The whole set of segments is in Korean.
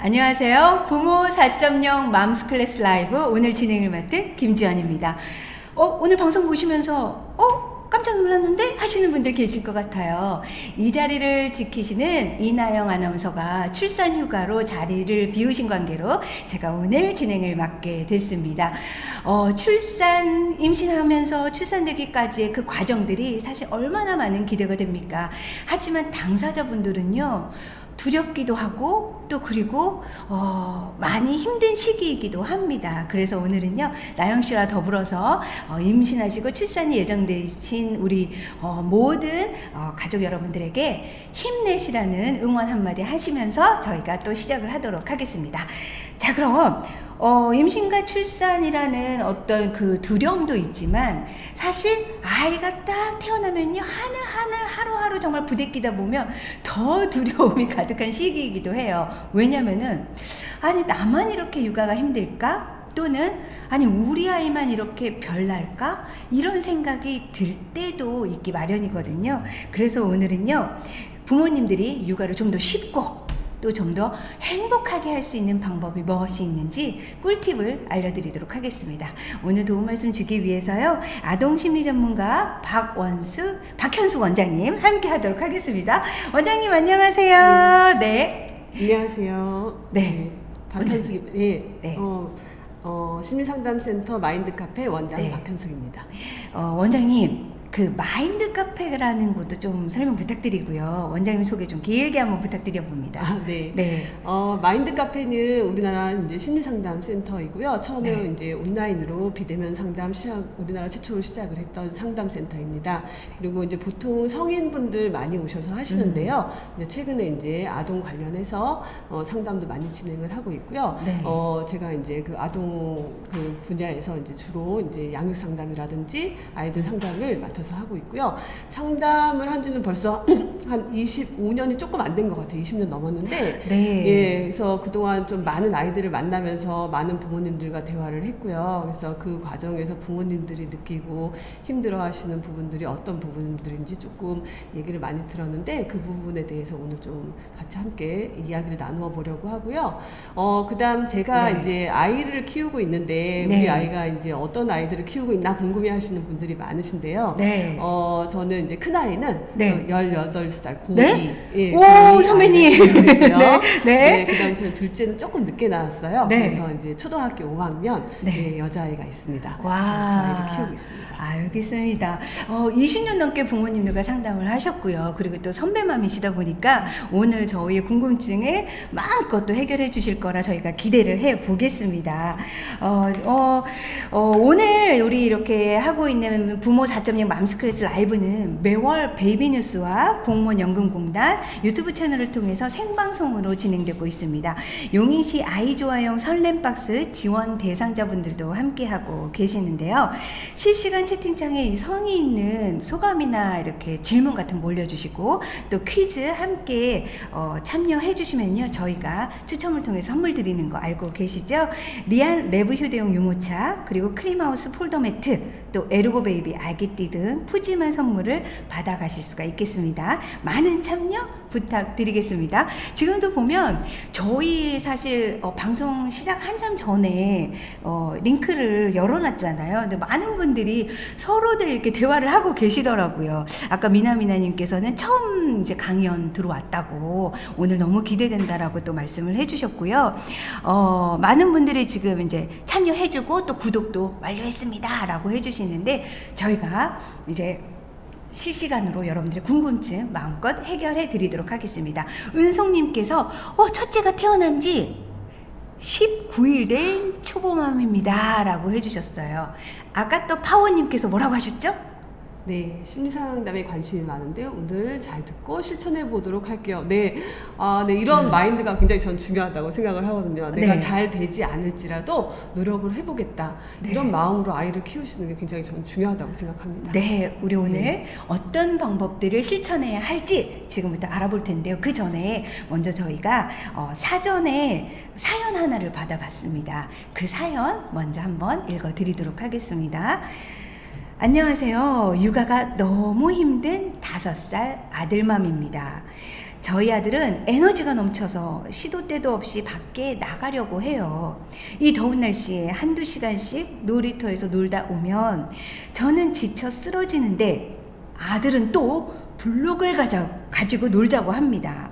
안녕하세요. 부모 4.0 맘스 클래스 라이브 오늘 진행을 맡은 김지연입니다. 오늘 방송 보시면서 깜짝 놀랐는데 하시는 분들 계실 것 같아요. 이 자리를 지키시는 이나영 아나운서가 출산 휴가로 자리를 비우신 관계로 제가 오늘 진행을 맡게 됐습니다. 임신하면서 출산되기까지의 그 과정들이 사실 얼마나 많은 기대가 됩니까? 하지만 당사자분들은요, 두렵기도 하고 또 그리고 많이 힘든 시기이기도 합니다. 그래서 오늘은요, 나영 씨와 더불어서 임신하시고 출산이 예정되신 우리 모든 가족 여러분들에게 힘내시라는 응원 한마디 하시면서 저희가 또 시작을 하도록 하겠습니다. 자, 그럼 임신과 출산이라는 어떤 그 두려움도 있지만 사실 아이가 딱 태어나면요, 하루하루 정말 부대끼다 보면 더 두려움이 가득한 시기이기도 해요. 왜냐면은 아니 나만 이렇게 육아가 힘들까? 또는 아니 우리 아이만 이렇게 별날까? 이런 생각이 들 때도 있기 마련이거든요. 그래서 오늘은요, 부모님들이 육아를 좀 더 쉽고 또 좀 더 행복하게 할 수 있는 방법이 무엇이 있는지 꿀팁을 알려드리도록 하겠습니다. 오늘 도움 말씀 주기 위해서요, 아동심리 전문가 박현수 원장님 함께 하도록 하겠습니다. 원장님 안녕하세요. 네. 안녕하세요. 네. 박현숙. 네. 네. 심리상담센터 마인드카페 원장 네. 박현숙입니다. 원장님, 그 마인드 카페라는 것도 좀 설명 부탁드리고요. 원장님 소개 좀 길게 한번 부탁드려 봅니다. 네. 네. 마인드 카페는 우리나라 이제 심리상담 센터이고요. 처음에 네. 이제 온라인으로 비대면 상담 우리나라 최초로 시작을 했던 상담 센터입니다. 그리고 이제 보통 성인분들 많이 오셔서 하시는데요. 이제 최근에 이제 아동 관련해서 상담도 많이 진행을 하고 있고요. 네. 제가 이제 그 아동 그 분야에서 이제 주로 이제 양육 상담이라든지 아이들 상담을 맡아서 하고 있고요. 상담을 한 지는 벌써 한 25년이 조금 안 된 것 같아요. 20년 넘었는데, 네. 예, 그래서 그동안 좀 많은 아이들을 만나면서 많은 부모님들과 대화를 했고요. 그래서 그 과정에서 부모님들이 느끼고 힘들어하시는 부분들이 어떤 부분들인지 조금 얘기를 많이 들었는데, 그 부분에 대해서 오늘 좀 같이 함께 이야기를 나누어 보려고 하고요. 그다음 제가 네. 이제 아이를 키우고 있는데, 네. 우리 아이가 이제 어떤 아이들을 키우고 있나 궁금해하시는 분들이 많으신데요. 네. 저는 이제 큰 아이는 네. 18살 고2. 네? 예, 오, 고2 선배님. 아이를 키우고 있고요. 네. 네. 그다음 제 둘째는 조금 늦게 나왔어요. 네. 그래서 이제 초등학교 5학년 네. 예, 여자아이가 있습니다. 와. 그 아이를 키우고 있습니다. 알겠습니다. 20년 넘게 부모님들과 상담을 하셨고요. 그리고 또 선배맘이시다 보니까 오늘 저희의 궁금증을 마음껏 또 해결해 주실 거라 저희가 기대를 해 보겠습니다. 오늘 우리 이렇게 하고 있는 부모 4.0 맘스클래스 라이브는 매월 베이비뉴스와 공무원연금공단 유튜브 채널을 통해서 생방송으로 진행되고 있습니다. 용인시 아이좋아용 설렘박스 지원 대상자분들도 함께하고 계시는데요. 실시간 채팅창에 성의 있는 소감이나 이렇게 질문 같은 거 올려주시고 또 퀴즈 함께 참여해 주시면요, 저희가 추첨을 통해서 선물 드리는 거 알고 계시죠? 리안 레브 휴대용 유모차, 그리고 크림하우스 폴더 매트, 또 에르고 베이비 아기띠 등 푸짐한 선물을 받아가실 수가 있겠습니다. 많은 참여 부탁드리겠습니다. 지금도 보면 저희 사실 방송 시작 한참 전에 링크를 열어놨잖아요. 근데 많은 분들이 서로들 이렇게 대화를 하고 계시더라고요. 아까 미나미나님께서는 처음 이제 강연 들어왔다고, 오늘 너무 기대된다라고 또 말씀을 해주셨고요. 많은 분들이 지금 이제 참여해주고 또 구독도 완료했습니다라고 해주시는데, 저희가 이제 실시간으로 여러분들의 궁금증 마음껏 해결해 드리도록 하겠습니다. 은송님께서 첫째가 태어난 지 19일 된 초보맘입니다 라고 해주셨어요. 아까 또 파워님께서 뭐라고 하셨죠? 네, 심리상담에 관심이 많은데 오늘 잘 듣고 실천해 보도록 할게요. 네, 네, 이런 마인드가 굉장히 전 중요하다고 생각을 하거든요. 내가 네. 잘 되지 않을지라도 노력을 해보겠다. 네. 이런 마음으로 아이를 키우시는 게 굉장히 전 중요하다고 생각합니다. 네, 우리 오늘 어떤 방법들을 실천해야 할지 지금부터 알아볼 텐데요. 그 전에 먼저 저희가 사전에 사연 하나를 받아봤습니다. 그 사연 먼저 한번 읽어드리도록 하겠습니다. 안녕하세요. 육아가 너무 힘든 5살 아들맘입니다. 저희 아들은 에너지가 넘쳐서 시도 때도 없이 밖에 나가려고 해요. 이 더운 날씨에 한두 시간씩 놀이터에서 놀다 오면 저는 지쳐 쓰러지는데 아들은 또 블록을 가지고 놀자고 합니다.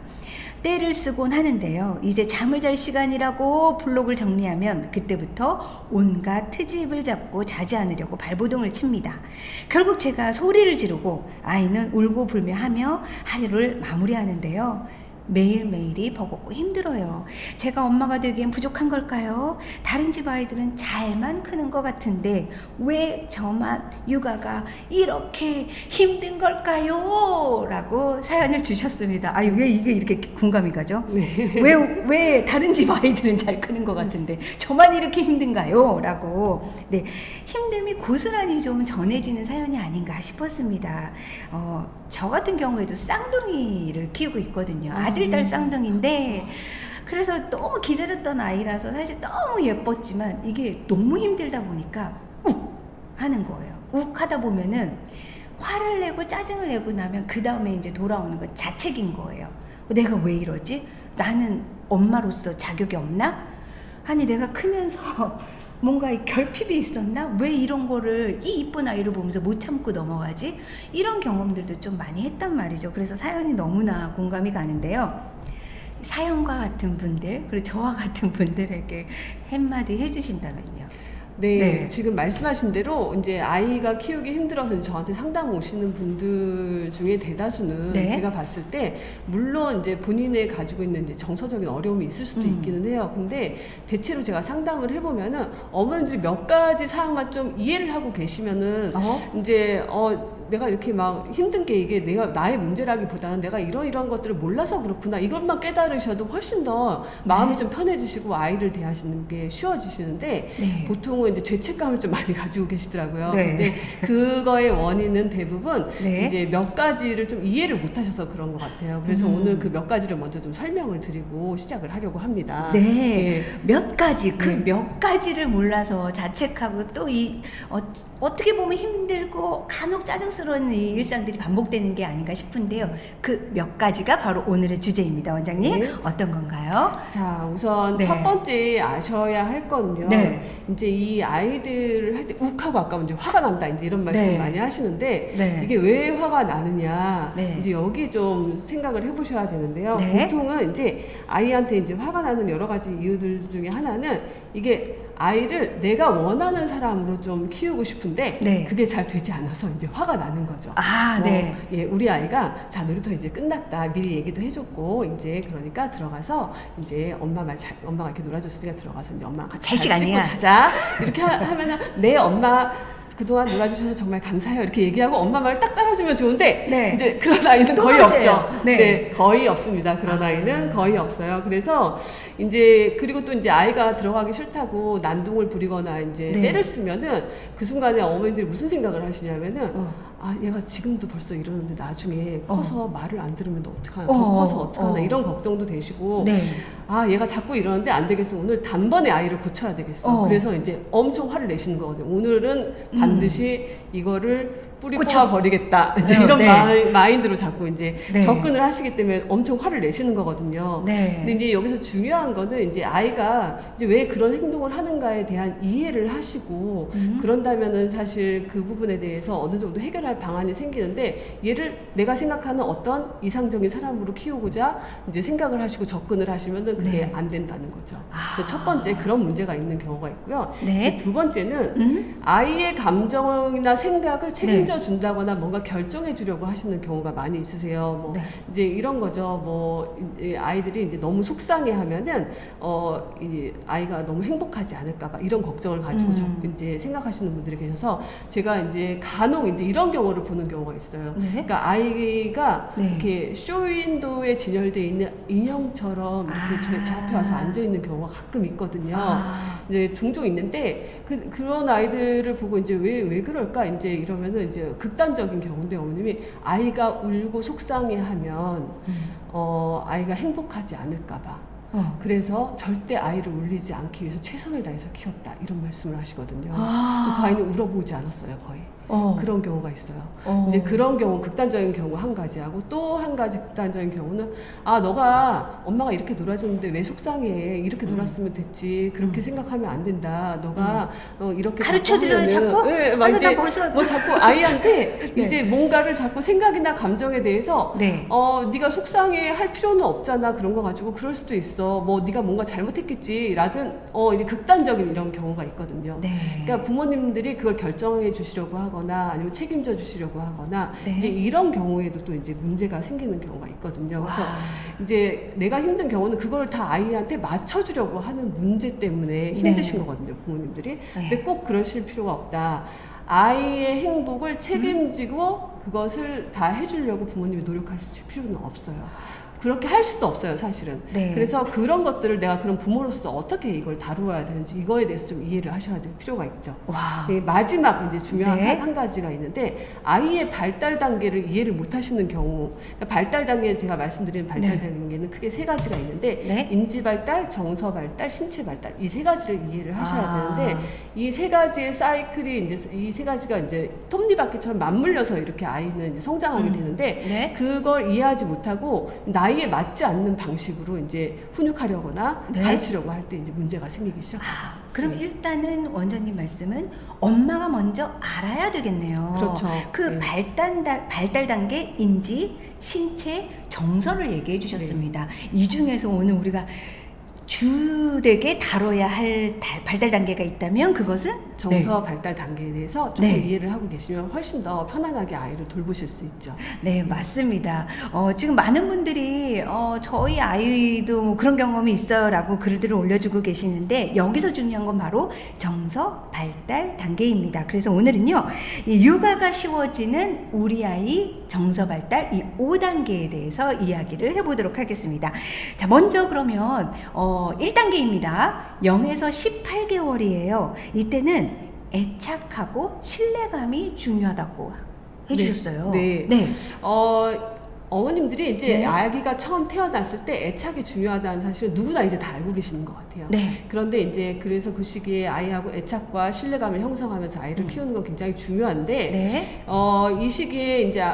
때를 쓰곤 하는데요. 이제 잠을 잘 시간이라고 블록을 정리하면 그때부터 온갖 트집을 잡고 자지 않으려고 발버둥을 칩니다. 결국 제가 소리를 지르고 아이는 울고 불며 하며 하루를 마무리하는데요. 매일매일이 버겁고 힘들어요. 제가 엄마가 되기엔 부족한 걸까요? 다른 집 아이들은 잘만 크는 것 같은데 왜 저만 육아가 이렇게 힘든 걸까요? 라고 사연을 주셨습니다. 아유, 왜 이게 이렇게 공감이 가죠? 네. 왜 다른 집 아이들은 잘 크는 것 같은데 저만 이렇게 힘든가요? 라고. 네, 힘듦이 고스란히 좀 전해지는 사연이 아닌가 싶었습니다. 저 같은 경우에도 쌍둥이를 키우고 있거든요. 아들, 딸 쌍둥이인데 그래서 너무 기다렸던 아이라서 사실 너무 예뻤지만 이게 너무 힘들다 보니까 욱 하는 거예요. 욱 하다 보면은 화를 내고 짜증을 내고 나면 그 다음에 이제 돌아오는 건 자책인 거예요. 내가 왜 이러지? 나는 엄마로서 자격이 없나? 아니 내가 크면서 뭔가 결핍이 있었나? 왜 이런 거를 이 이쁜 아이를 보면서 못 참고 넘어가지? 이런 경험들도 좀 많이 했단 말이죠. 그래서 사연이 너무나 공감이 가는데요. 사연과 같은 분들 그리고 저와 같은 분들에게 한마디 해주신다면요. 네, 네. 지금 말씀하신 대로 이제 아이가 키우기 힘들어서 저한테 상담 오시는 분들 중에 대다수는 네. 제가 봤을 때 물론 이제 본인의 가지고 있는 이제 정서적인 어려움이 있을 수도 있기는 해요. 근데 대체로 제가 상담을 해보면은 어머님들이 몇 가지 사항만 좀 이해를 하고 계시면은 이제 내가 이렇게 막 힘든 게 이게 내가 나의 문제라기보다는 내가 이런 것들을 몰라서 그렇구나 이것만 깨달으셔도 훨씬 더 마음이 좀 편해지시고 아이를 대하시는 게 쉬워지시는데 네. 보통은 이제 죄책감을 좀 많이 가지고 계시더라고요. 네. 근데 그거의 원인은 대부분 네. 이제 몇 가지를 좀 이해를 못 하셔서 그런 것 같아요. 그래서 오늘 그 몇 가지를 먼저 좀 설명을 드리고 시작을 하려고 합니다. 네, 예. 몇 가지 그 네. 몇 가지를 몰라서 자책하고 또 어떻게 보면 힘들고 간혹 짜증스러운 이 일상들이 반복되는 게 아닌가 싶은데요. 그 몇 가지가 바로 오늘의 주제입니다, 원장님. 네. 어떤 건가요? 자, 우선 네. 첫 번째 아셔야 할 건요. 네. 이제 이 아이들을 할 때 욱하고 아까 이제 화가 난다 이제 이런 말씀 네. 많이 하시는데 네. 이게 왜 화가 나느냐 네. 이제 여기 좀 생각을 해보셔야 되는데요. 네. 보통은 이제 아이한테 이제 화가 나는 여러 가지 이유들 중에 하나는 이게 아이를 내가 원하는 사람으로 좀 키우고 싶은데 네. 그게 잘 되지 않아서 이제 화가 나는 거죠. 아, 네. 예, 우리 아이가 자 놀이터 이제 끝났다 미리 얘기도 해줬고 이제 그러니까 들어가서 이제 엄마가 이렇게 놀아줬으니까 들어가서 이제 엄마랑 같이 잘 잘 씻고 시간이야. 자자 이렇게 하면은 내 엄마 그동안 놀아주셔서 정말 감사해요 이렇게 얘기하고 엄마 말을 딱 따라주면 좋은데 네. 이제 그런 아이는 또 거의 문제예요. 없죠. 네. 거의 없습니다. 그런 아이는 거의 없어요. 그래서 이제 그리고 또 이제 아이가 들어가기 싫다고 난동을 부리거나 이제 네. 때를 쓰면은 그 순간에 어머니들이 무슨 생각을 하시냐면은 아 얘가 지금도 벌써 이러는데 나중에 커서 말을 안 들으면 어떡하나 더 커서 어떡하나 이런 걱정도 되시고 네. 아 얘가 자꾸 이러는데 안 되겠어 오늘 단번에 아이를 고쳐야 되겠어 그래서 이제 엄청 화를 내시는 거거든요. 오늘은 반드시 이거를 뿌리 뽑아 버리겠다 이제 이런 네. 마인드로 자꾸 이제 네. 접근을 하시기 때문에 엄청 화를 내시는 거거든요. 네. 근데 이제 여기서 중요한 거는 이제 아이가 이제 왜 그런 행동을 하는가에 대한 이해를 하시고 그런다면은 사실 그 부분에 대해서 어느 정도 해결할 방안이 생기는데 얘를 내가 생각하는 어떤 이상적인 사람으로 키우고자 이제 생각을 하시고 접근을 하시면은 그게 네. 안 된다는 거죠. 첫 번째 그런 문제가 있는 경우가 있고요. 네. 이제 두 번째는 아이의 감정이나 생각을 책임져 준다거나 뭔가 결정해 주려고 하시는 경우가 많이 있으세요. 뭐 네. 이제 이런 거죠. 뭐 이 아이들이 이제 너무 속상해하면은 이 아이가 너무 행복하지 않을까봐 이런 걱정을 가지고 이제 생각하시는 분들이 계셔서 제가 이제 간혹 이제 이런 경우를 보는 경우가 있어요. 네. 그러니까 아이가 네. 이렇게 쇼윈도에 진열되어 있는 인형처럼 이렇게 제 앞에 와서 앉아 있는 경우가 가끔 있거든요. 이제 종종 있는데 그런 아이들을 보고 이제 왜 그럴까 이제 이러면은 이제 극단적인 경우인데 어머님이 아이가 울고 속상해하면 아이가 행복하지 않을까봐. 그래서 절대 아이를 울리지 않기 위해서 최선을 다해서 키웠다 이런 말씀을 하시거든요. 아. 그 아이는 울어보지 않았어요 거의. 그런 경우가 있어요. 어. 이제 그런 경우 극단적인 경우 한 가지하고 또 한 가지 극단적인 경우는 아 너가 엄마가 이렇게 놀아줬는데 왜 속상해 이렇게 놀았으면 됐지 그렇게 생각하면 안 된다 너가 이렇게 가르쳐드려요 자꾸? 네, 막 아이고, 이제 나 벌써 뭐 자꾸 아이한테 네. 이제 뭔가를 자꾸 생각이나 감정에 대해서 네. 네가 속상해 할 필요는 없잖아 그런 거 가지고 그럴 수도 있어 뭐 네가 뭔가 잘못했겠지라든 이제 극단적인 이런 경우가 있거든요. 네. 그러니까 부모님들이 그걸 결정해 주시려고 하거나 아니면 책임져 주시려고 하거나 네. 이제 이런 경우에도 또 이제 문제가 생기는 경우가 있거든요. 그래서 와. 이제 내가 힘든 경우는 그걸 다 아이한테 맞춰주려고 하는 문제 때문에 힘드신 거거든요, 부모님들이. 근데 꼭 그러실 필요가 없다. 아이의 행복을 책임지고 그것을 다 해주려고 부모님이 노력하실 필요는 없어요. 그렇게 할 수도 없어요, 사실은. 네. 그래서 그런 것들을 내가 그럼 부모로서 어떻게 이걸 다루어야 되는지 이거에 대해서 좀 이해를 하셔야 될 필요가 있죠. 와. 마지막 이제 중요한 네. 한 가지가 있는데 아이의 발달 단계를 이해를 못 하시는 경우 그러니까 발달 단계 제가 말씀드린 발달 네. 단계는 크게 세 가지가 있는데 네. 인지 발달, 정서 발달, 신체 발달 이 세 가지를 이해를 하셔야 아. 되는데 이 세 가지의 사이클이 이제 이 세 가지가 이제 톱니바퀴처럼 맞물려서 이렇게 아이는 이제 성장하게 되는데 네. 그걸 이해하지 못하고 나이에 맞지 않는 방식으로 이제 훈육하려거나 네. 가르치려고 할 때 이제 문제가 생기기 시작하죠. 그럼 네. 일단은 원장님 말씀은 엄마가 먼저 알아야 되겠네요. 그렇죠. 그 네. 발달 단계 인지, 신체, 정서를 얘기해 주셨습니다. 네. 이 중에서 오늘 우리가 주되게 다뤄야 할 발달 단계가 있다면 그것은 정서 발달 단계에 대해서 조금 네. 이해를 하고 계시면 훨씬 더 편안하게 아이를 돌보실 수 있죠. 네, 맞습니다. 지금 많은 분들이 저희 아이도 뭐 그런 경험이 있어요라고 글들을 올려주고 계시는데 여기서 중요한 건 바로 정서 발달 단계입니다. 그래서 오늘은요, 이 육아가 쉬워지는 우리 아이 정서 발달 이 5단계에 대해서 이야기를 해보도록 하겠습니다. 자, 먼저 그러면 1단계입니다. 0에서 18개월이에요. 이때는 애착하고 신뢰감이 중요하다고 해주셨어요. 네. 네. 어머님들이 이제 네. 아기가 처음 태어났을 때 애착이 중요하다는 사실을 누구나 이제 다 알고 계시는 것 같아요. 네. 그런데 이제 그래서 그 시기에 아이하고 애착과 신뢰감을 형성하면서 아이를 키우는 건 굉장히 중요한데, 네. 이 시기에 이제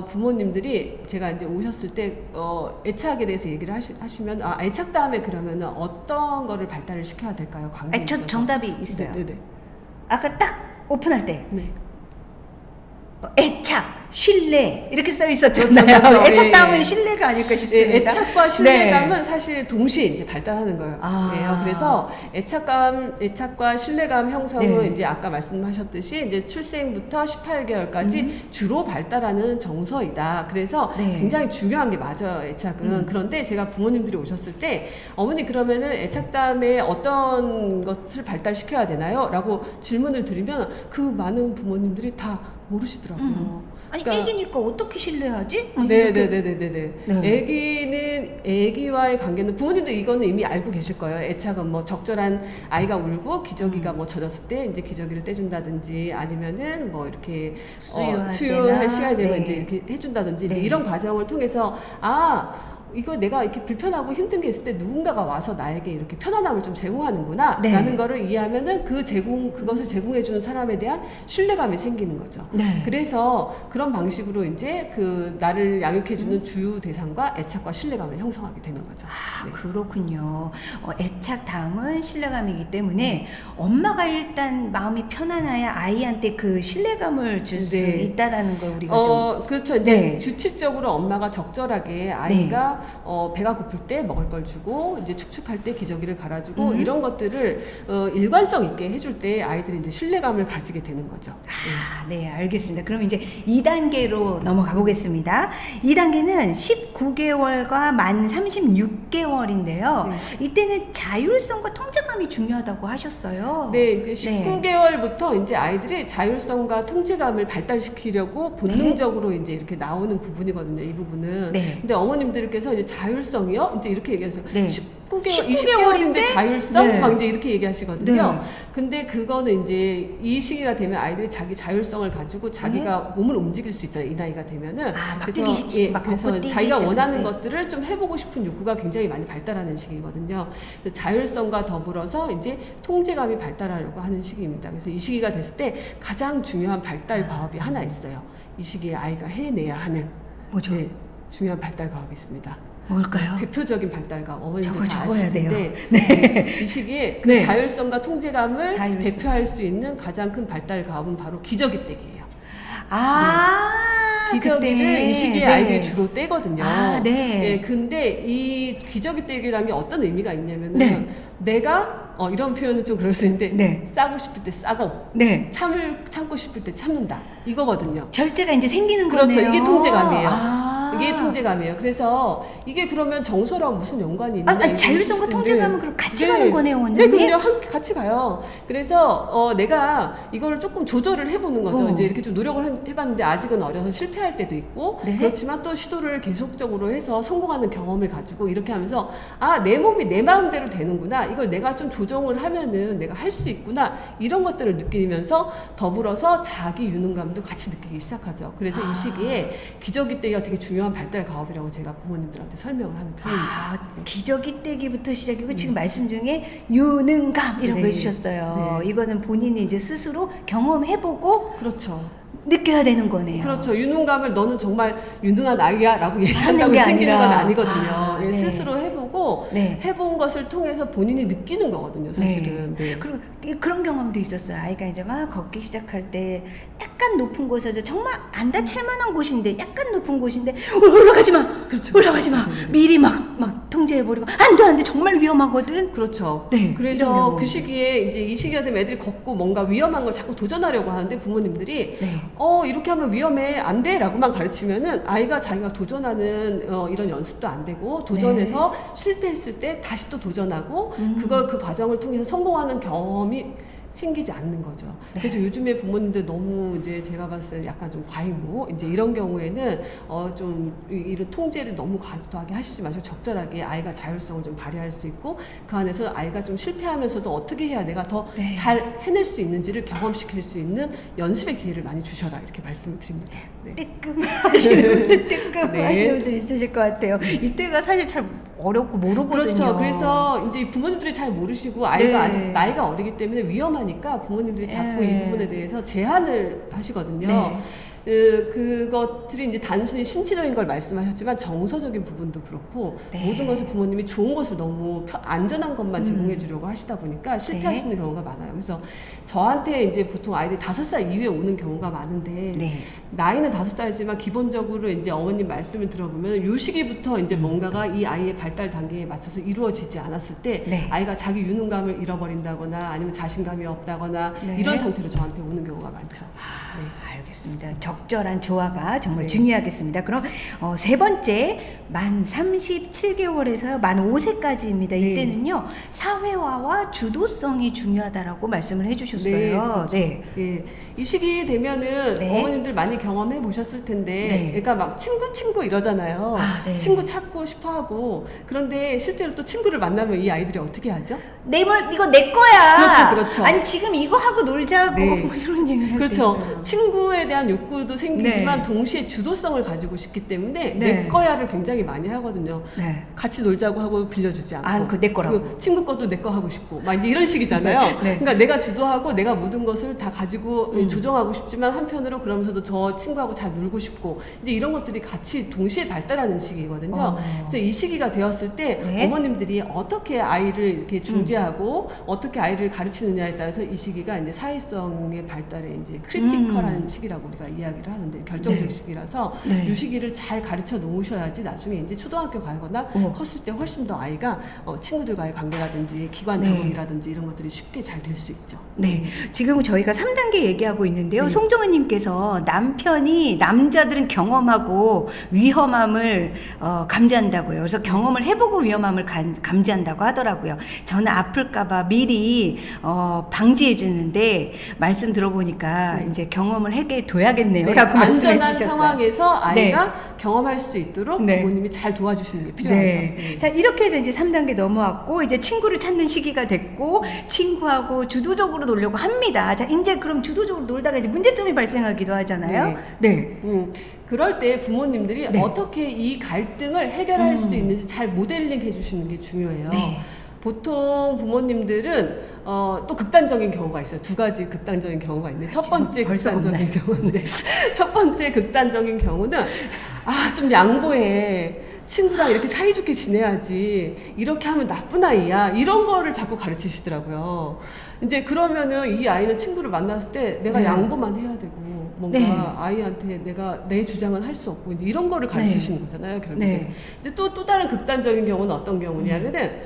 부모님들이 제가 이제 오셨을 때 애착에 대해서 얘기를 하시면 애착 다음에 그러면은 어떤 거를 발달을 시켜야 될까요? 관계에 저 있어서. 정답이 있어요. 네네. 아까 딱 오픈할 때 네. 애착, 신뢰 이렇게 써 있었잖아요. 그렇죠, 그렇죠. 애착 예, 다음은 예. 신뢰가 아닐까 네, 싶습니다. 애착과 신뢰감은 사실 동시에 이제 발달하는 거예요. 아. 그래서 애착과 신뢰감 형성은 네. 이제 아까 말씀하셨듯이 이제 출생부터 18개월까지 주로 발달하는 정서이다. 그래서 네. 굉장히 중요한 게 맞아요, 애착은. 그런데 제가 부모님들이 오셨을 때 어머니 그러면은 애착 다음에 어떤 것을 발달시켜야 되나요? 라고 질문을 드리면 그 많은 부모님들이 다 모르시더라고요. 아니 그러니까 애기니까 어떻게 신뢰하지? 뭐 네, 이렇게. 네, 네, 네, 네, 네. 애기와의 관계는 부모님도 이거는 이미 알고 계실 거예요. 애착은 뭐 적절한 아이가 울고 기저귀가 뭐 젖었을 때 이제 기저귀를 떼준다든지 아니면은 뭐 이렇게 수유할 때나. 시간이 되면 네. 이제 이렇게 해준다든지 네. 이런 과정을 통해서 이거 내가 이렇게 불편하고 힘든 게 있을 때 누군가가 와서 나에게 이렇게 편안함을 좀 제공하는구나 네. 라는 거를 이해하면은 그것을 제공해주는 사람에 대한 신뢰감이 생기는 거죠. 네. 그래서 그런 방식으로 이제 그 나를 양육해주는 주요 대상과 애착과 신뢰감을 형성하게 되는 거죠. 네. 그렇군요. 애착 다음은 신뢰감이기 때문에 엄마가 일단 마음이 편안해야 아이한테 그 신뢰감을 줄 수 네. 있다라는 걸 우리가 좀 그렇죠. 이제 네. 규칙적으로 엄마가 적절하게 아이가 배가 고플 때 먹을 걸 주고 이제 축축할 때 기저귀를 갈아주고 이런 것들을 일관성 있게 해줄 때 아이들이 이제 신뢰감을 가지게 되는 거죠. 네, 알겠습니다. 그럼 이제 2단계로 넘어가 보겠습니다. 2단계는 19개월과 만 36개월인데요. 네. 이때는 자율성과 통제감이 중요하다고 하셨어요. 네, 이제 19개월부터 이제 아이들이 자율성과 통제감을 발달시키려고 본능적으로 이제 이렇게 나오는 부분이거든요. 이 부분은. 네. 근데 어머님들께서 그래서 이제 자율성이요? 이제 이렇게 얘기해서 네. 19개월인데 자율성? 네. 막 이제 이렇게 얘기하시거든요. 네. 근데 그거는 이제 이 시기가 되면 아이들이 자기 자율성을 가지고 자기가 몸을 움직일 수 있잖아요. 이 나이가 되면은. 아, 막 그래서, 뛰기, 막 그래서 걷고 뛰기 자기가 원하는 시작할 때. 것들을 좀 해보고 싶은 욕구가 굉장히 많이 발달하는 시기거든요. 그래서 자율성과 더불어서 이제 통제감이 발달하려고 하는 시기입니다. 그래서 이 시기가 됐을 때 가장 중요한 발달 과업이 하나 있어요. 이 시기에 아이가 해내야 하는 뭐죠? 네, 중요한 발달 과업이 있습니다. 뭘까요? 대표적인 발달과 어머님들 다 적어야 아실 돼요. 텐데 네. 이 시기에 그 네. 자율성과 통제감을 자율성. 대표할 수 있는 가장 큰 발달 과업은 바로 기저귀떼기예요. 아, 기저귀를 그때. 이 시기에 네. 아이들이 주로 떼거든요. 아, 네. 근데 이 기저귀떼기라는 게 어떤 의미가 있냐면은 네. 내가 이런 표현은 좀 그럴 수 있는데 네. 싸고 싶을 때 싸고 네. 참고 싶을 때 참는다 이거거든요. 절제가 이제 생기는 그렇죠. 거네요. 이게 통제감이에요. 아. 이게 통제감이에요. 그래서 이게 그러면 정서랑 무슨 연관이 있느냐? 이거 자율성과 있을 텐데. 통제감은 그럼 같이 네. 가는 거네요, 네, 원장님? 그럼요. 함께 같이 가요. 그래서 내가 이거를 조금 조절을 해보는 거죠. 이제 이렇게 좀 노력을 해봤는데 아직은 어려서 실패할 때도 있고 네. 그렇지만 또 시도를 계속적으로 해서 성공하는 경험을 가지고 이렇게 하면서 내 몸이 내 마음대로 되는구나. 이걸 내가 좀 조정을 하면은 내가 할 수 있구나. 이런 것들을 느끼면서 더불어서 자기 유능감도 같이 느끼기 시작하죠. 그래서 이 시기에 기저귀 떼기가 되게 중요한 발달 과업이라고 제가 부모님들한테 설명을 하는 편입니다. 기저귀 떼기부터 시작이고 지금 말씀 중에 유능감이라고 네. 해주셨어요. 네. 이거는 본인이 이제 스스로 경험해보고 그렇죠. 느껴야 되는 거네요. 그렇죠. 유능감을 너는 정말 유능한 아이야 라고 얘기한다고 게 생기는 아니라. 건 아니거든요. 아, 네. 스스로 해보고 네. 해본 것을 통해서 본인이 느끼는 거거든요. 사실은. 네. 그리고 그런 경험도 있었어요. 아이가 이제 막 걷기 시작할 때 약간 높은 곳에서 정말 안 다칠 만한 곳인데 약간 높은 곳인데 올라가지 마. 그렇죠. 올라가지 마. 네, 네. 미리 막 통제해버리고 안 돼 정말 위험하거든. 그렇죠. 네, 이런 그래서 경우. 그 시기에 이제 이 시기가 되면 애들이 걷고 뭔가 위험한 걸 자꾸 도전하려고 하는데 부모님들이 네. 이렇게 하면 위험해 안 돼 라고만 가르치면은 아이가 자기가 도전하는 이런 연습도 안 되고 도전해서 실패했을 때 다시 또 도전하고 그걸 그 과정을 통해서 성공하는 경험이 생기지 않는 거죠. 네. 그래서 요즘에 부모님들 너무 이제 제가 봤을 때 약간 좀 과잉무 이제 이런 경우에는 좀 이런 통제를 너무 과도하게 하시지 마시고 적절하게 아이가 자율성을 좀 발휘할 수 있고 그 안에서 아이가 좀 실패하면서도 어떻게 해야 내가 더 잘 네. 해낼 수 있는지를 경험시킬 수 있는 연습의 기회를 많이 주셔라 이렇게 말씀을 드립니다. 네. 뜨끔 하시는 분들 뜨끔 네. 하시는 분들 있으실 것 같아요. 이때가 사실 잘 어렵고 모르거든요. 그렇죠. 그래서 이제 부모님들이 잘 모르시고 아이가 네. 아직 나이가 어리기 때문에 위험하니까 부모님들이 자꾸 네. 이 부분에 대해서 제한을 하시거든요. 네. 그것들이 이제 단순히 신체적인 걸 말씀하셨지만 정서적인 부분도 그렇고 네. 모든 것을 부모님이 좋은 것을 너무 안전한 것만 제공해 주려고 하시다 보니까 실패하시는 경우가 많아요. 그래서 저한테 이제 보통 아이들이 5살 이후에 오는 경우가 많은데 네. 나이는 5살이지만 기본적으로 이제 어머님 말씀을 들어보면 요 시기부터 이제 뭔가가 이 아이의 발달 단계에 맞춰서 이루어지지 않았을 때 네. 아이가 자기 유능감을 잃어버린다거나 아니면 자신감이 없다거나 네. 이런 상태로 저한테 오는 경우가 많죠. 알겠습니다. 적절한 조화가 정말 네. 중요하겠습니다. 그럼 세 번째 만 37개월에서요 만 5세까지입니다. 네. 이때는요 사회화와 주도성이 중요하다라고 말씀을 해주셨어요. 그렇죠. 네. 이 시기 되면은 네. 어머님들 많이 경험해 보셨을 텐데, 네. 그러니까 막 친구 이러잖아요. 네. 친구 찾고 싶어하고 그런데 실제로 또 친구를 만나면 이 아이들이 어떻게 하죠? 이거 내 거야. 그렇죠. 아니 지금 이거 하고 놀자고 네. 뭐 이런 얘기를 할 그렇죠. 때 있어요. 친구에 대한 욕구도 생기지만 네. 동시에 주도성을 가지고 싶기 때문에 네. 내 거야를 굉장히 많이 하거든요. 네. 같이 놀자고 하고 빌려주지 않고. 그 내 거라고. 그 친구 것도 내 거 하고 싶고 막 이제 이런 식이잖아요. 네. 그러니까 내가 주도하고 내가 모든 것을 다 가지고 조정하고 싶지만 한편으로 그러면서도 저 친구하고 잘 놀고 싶고 이제 이런 것들이 같이 동시에 발달하는 시기거든요. 그래서 이 시기가 되었을 때 네. 어머님들이 어떻게 아이를 이렇게 중재하고 어떻게 아이를 가르치느냐에 따라서 이 시기가 이제 사회성의 발달에 이제 크리티컬한 시기라고 우리가 이야기를 하는데 결정적 네. 시기라서 네. 이 시기를 잘 가르쳐 놓으셔야지 나중에 이제 초등학교 가거나 컸을 때 훨씬 더 아이가 친구들과의 관계라든지 기관 네. 적응이라든지 이런 것들이 쉽게 잘 될 수 있죠. 네, 지금 저희가 3단계 얘기하고 있는데요. 네. 송정은님께서 남편이 남자들은 경험하고 위험함을 감지한다고요. 그래서 경험을 해보고 위험함을 감지한다고 하더라고요. 저는 아플까봐 미리 방지해 주는데 말씀 들어보니까 이제 경험을 하게 둬야겠네요. 네, 라고 말씀해 안전한 주셨어요. 상황에서 아이가 경험할 수 있도록 네. 부모님이 잘 도와주시는 게 필요하죠. 네. 네. 자, 이렇게 해서 이제 3단계 넘어왔고, 이제 친구를 찾는 시기가 됐고, 친구하고 주도적으로 놀려고 합니다. 자, 이제 그럼 주도적으로 놀다가 이제 문제점이 발생하기도 하잖아요. 네. 그럴 때 부모님들이 네. 어떻게 이 갈등을 해결할 수 있는지 잘 모델링 해주시는 게 중요해요. 네. 보통 부모님들은 또 극단적인 경우가 있어요. 두 가지 극단적인 경우가 있는데 첫 번째 벌써 극단적인 경우인데 첫 번째 극단적인 경우는 좀 양보해. 친구랑 이렇게 사이좋게 지내야지. 이렇게 하면 나쁜 아이야. 이런 거를 자꾸 가르치시더라고요. 이제 그러면은 이 아이는 친구를 만났을 때 내가 네. 양보만 해야 되고 뭔가 네. 아이한테 내가 내 주장은 할 수 없고 이제 이런 거를 가르치시는 거잖아요. 결국에. 네. 근데 또 다른 극단적인 경우는 어떤 경우냐면은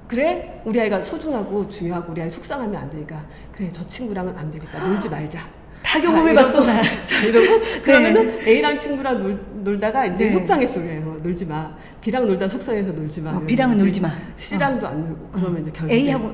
그래 우리 아이가 소중하고 중요하고 우리 아이 속상하면 안 되니까 그래 저 친구랑은 안 되겠다. 놀지 말자. 다 경험해봤어, 나. 자, 이러고, 그러면은 A랑 친구랑 놀다가 이제 네. 속상했어, 그래. 놀지 마. B랑 놀다 속상해서 놀지 마. B랑은 놀지 마. C랑도 안 놀고, 그러면 이제 결국에. A하고,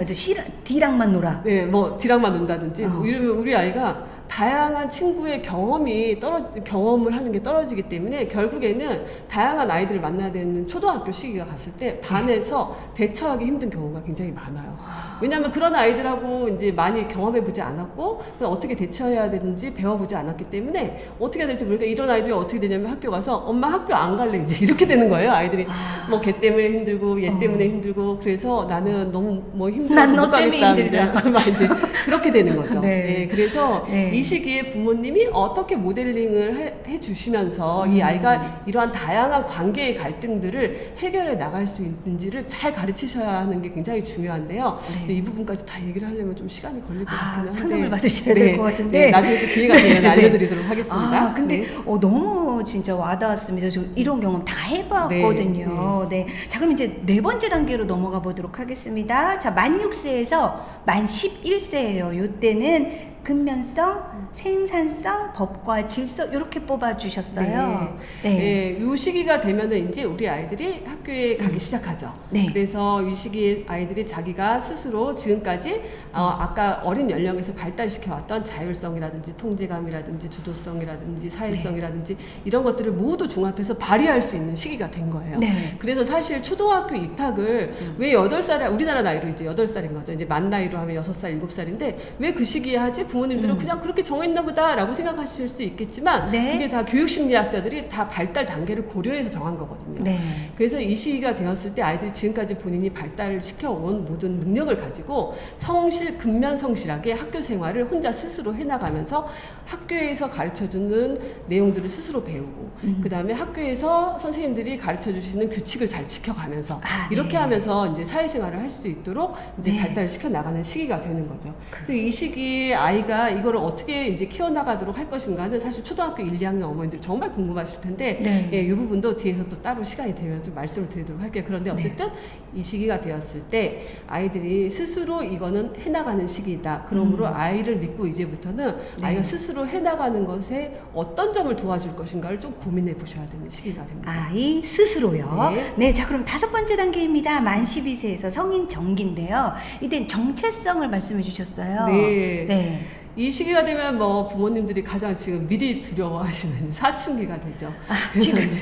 D랑만 놀아. 네, 뭐, D랑만 논다든지, 뭐 어. 이러면 우리 아이가 다양한 친구의 경험을 하는 게 떨어지기 때문에 결국에는 다양한 아이들을 만나야 되는 초등학교 시기가 갔을 때 반에서 대처하기 힘든 경우가 굉장히 많아요. 왜냐하면 그런 아이들하고 이제 많이 경험해보지 않았고 어떻게 대처해야 되는지 배워보지 않았기 때문에 어떻게 해야 될지 모르니까 이런 아이들이 어떻게 되냐면 학교 가서 엄마 학교 안 갈래 이제 이렇게 되는 거예요. 아이들이 뭐 걔 때문에 힘들고 얘 때문에 힘들고 그래서 나는 너무 뭐 힘들어서 난 너 못 때문에 가겠다 힘들다. 막 이제 그렇게 되는 거죠. 네. 네, 그래서 네. 이 시기에 부모님이 어떻게 모델링을 해 주시면서 이 아이가 이러한 다양한 관계의 갈등들을 해결해 나갈 수 있는지를 잘 가르치셔야 하는 게 굉장히 중요한데요. 네. 근데 이 부분까지 다 얘기를 하려면 좀 시간이 걸릴 것 같기는 한데 상담을 받으셔야 될 것 같은데. 네, 나중에 또 기회가 되면 네. 알려드리도록 하겠습니다. 근데 네. 너무 진짜 와닿았습니다. 저 이런 경험 다 해봤거든요. 네. 자, 그럼 이제 네 번째 단계로 넘어가 보도록 하겠습니다. 자, 만 6세에서 만 11세예요. 요때는 근면성, 생산성, 법과 질서 이렇게 뽑아주셨어요. 네, 이 시기가 되면은 이제 우리 아이들이 학교에 가기 시작하죠. 네. 그래서 이 시기에 아이들이 자기가 스스로 지금까지 아까 어린 연령에서 발달시켜왔던 자율성이라든지 통제감이라든지 주도성이라든지 사회성이라든지 이런 것들을 모두 종합해서 발휘할 수 있는 시기가 된 거예요. 네. 그래서 사실 초등학교 입학을 왜 8살에 우리나라 나이로 이제 8살인 거죠. 이제 만 나이로 하면 6살, 7살인데 왜 그 시기에 하지? 부모님들은 그냥 그렇게 정했나 보다라고 생각하실 수 있겠지만 네. 그게 다 교육심리학자들이 다 발달 단계를 고려해서 정한 거거든요. 네. 그래서 이 시기가 되었을 때 아이들이 지금까지 본인이 발달을 시켜온 모든 능력을 가지고 성실, 근면성실하게 학교 생활을 혼자 스스로 해나가면서 학교에서 가르쳐주는 내용들을 스스로 배우고 그 다음에 학교에서 선생님들이 가르쳐주시는 규칙을 잘 지켜가면서 이렇게 네. 하면서 이제 사회생활을 할 수 있도록 이제 네. 발달을 시켜 나가는 시기가 되는 거죠. 그래서 이 시기에 아이가 이거를 어떻게 이제 키워나가도록 할 것인가는 사실 초등학교 1, 2학년 어머니들 정말 궁금하실 텐데 네. 예, 이 부분도 뒤에서 또 따로 시간이 되면 좀 말씀을 드리도록 할게요. 그런데 어쨌든 이 시기가 되었을 때 아이들이 스스로 이거는 해나가는 시기이다. 그러므로 아이를 믿고 이제부터는 아이가 스스로 해나가는 것에 어떤 점을 도와줄 것인가를 좀 고민해 보셔야 되는 시기가 됩니다. 아이 스스로요. 네. 네, 자 그럼 5번째 단계입니다. 만 12세에서 성인 정기인데요. 이때 정체성을 말씀해 주셨어요. 네. 네. 이 시기가 되면 뭐 부모님들이 가장 지금 미리 두려워하시는 사춘기가 되죠. 그래서 지금. 이제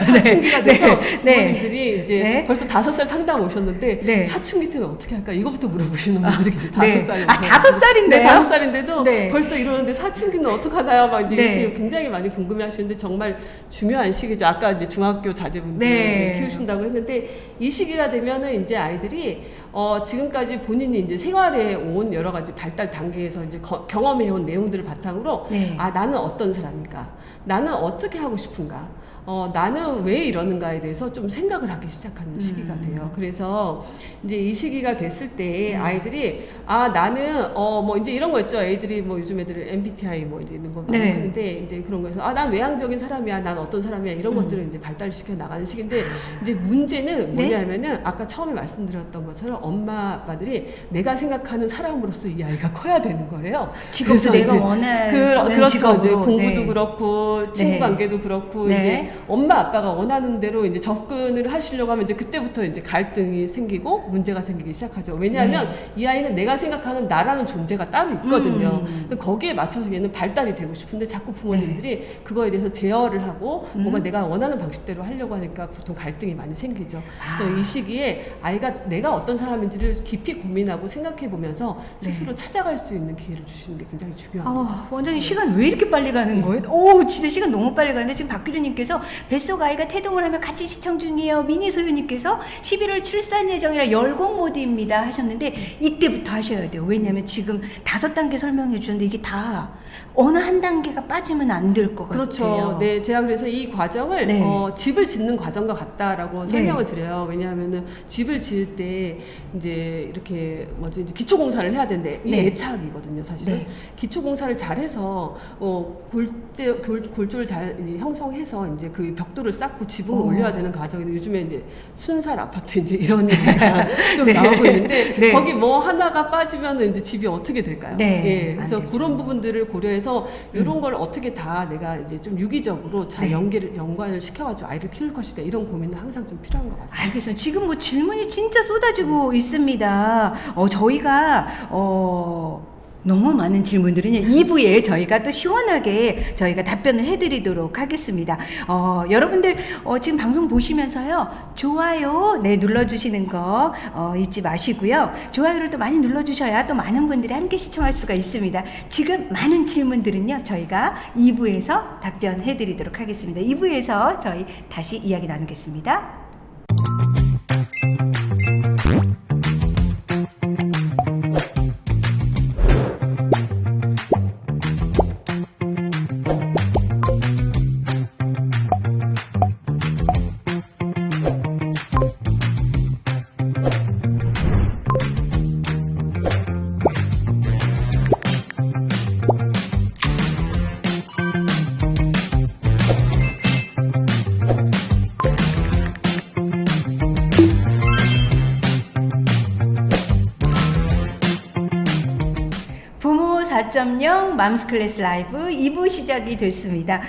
사춘기가 돼서 네. 부모님들이 이제 네. 벌써 5살 상담 오셨는데 네. 사춘기 때는 어떻게 할까? 이거부터 물어보시는 분들이 계세요. 5살이. 5살인데요? 네, 5살인데도 네. 벌써 이러는데 사춘기는 어떡하나요? 막 이제 네. 이렇게 굉장히 많이 궁금해 하시는데 정말 중요한 시기죠. 아까 이제 중학교 자제분들 네. 키우신다고 했는데 이 시기가 되면은 이제 아이들이 지금까지 본인이 이제 생활해 온 여러 가지 발달 단계에서 이제 경험해 온 내용들을 바탕으로 네. 나는 어떤 사람인가? 나는 어떻게 하고 싶은가? 나는 왜 이러는가에 대해서 좀 생각을 하기 시작하는 시기가 돼요. 그래서 이제 이 시기가 됐을 때 아이들이 나는 뭐 이제 이런 거 있죠. 애들이 뭐 요즘 애들은 MBTI 뭐 이제 이런 거 많이 네. 하는데 이제 그런 거에서 난 외향적인 사람이야. 난 어떤 사람이야. 이런 것들을 이제 발달시켜 나가는 시기인데 이제 문제는 뭐냐면은 아까 처음에 말씀드렸던 것처럼 엄마 아빠들이 내가 생각하는 사람으로서 이 아이가 커야 되는 거예요. 직업도 그래서 내가 이제 원하는 그렇죠. 직업으로. 이제 공부도 네. 그렇고 친구 네. 관계도 그렇고 네. 이제 엄마 아빠가 원하는 대로 이제 접근을 하시려고 하면 이제 그때부터 이제 갈등이 생기고 문제가 생기기 시작하죠. 왜냐하면 이 아이는 내가 생각하는 나라는 존재가 따로 있거든요. 근데 거기에 맞춰서 얘는 발달이 되고 싶은데 자꾸 부모님들이 그거에 대해서 제어를 하고 뭔가 내가 원하는 방식대로 하려고 하니까 보통 갈등이 많이 생기죠. 그래서 이 시기에 아이가 내가 어떤 사람인지를 깊이 고민하고 생각해 보면서 스스로 찾아갈 수 있는 기회를 주시는 게 굉장히 중요합니다. 원장님 시간 왜 이렇게 빨리 가는 거예요? 오, 진짜 시간 너무 빨리 가는데 지금 박규리님께서 뱃속 아이가 태동을 하며 같이 시청 중이에요. 미니소유님께서 11월 출산 예정이라 열공 모드입니다 하셨는데 이때부터 하셔야 돼요. 왜냐하면 지금 5단계 설명해 주셨는데 이게 다 어느 한 단계가 빠지면 안 될 것 그렇죠. 같아요. 네, 제가 그래서 이 과정을 네. 집을 짓는 과정과 같다라고 설명을 드려요. 왜냐하면은 집을 지을 때 이제 이렇게 뭐지 이제 기초 공사를 해야 되는데 이게 애착이거든요, 사실은. 네. 기초 공사를 잘해서 골조를 잘 형성해서 이제 그 벽돌을 쌓고 지붕을 올려야 되는 과정인데 요즘에 이제 순살 아파트 이제 이런 얘기가 좀 나오고 있는데 거기 뭐 하나가 빠지면 이제 집이 어떻게 될까요? 예, 그래서 그런 부분들을 고려해서 이런 걸 어떻게 다 내가 이제 좀 유기적으로 잘 연관을 시켜가지고 아이를 키울 것이다 이런 고민은 항상 좀 필요한 것 같습니다. 알겠습니다. 지금 뭐 질문이 진짜 쏟아지고 있습니다. 저희가 너무 많은 질문들은 2부에 저희가 또 시원하게 저희가 답변을 해드리도록 하겠습니다. 여러분들 지금 방송 보시면서요 좋아요 눌러주시는 거 잊지 마시고요. 좋아요를 또 많이 눌러주셔야 또 많은 분들이 함께 시청할 수가 있습니다. 지금 많은 질문들은요 저희가 2부에서 답변해드리도록 하겠습니다. 2부에서 저희 다시 이야기 나누겠습니다. 부모 4.0 맘스 클래스 라이브 2부 시작이 됐습니다.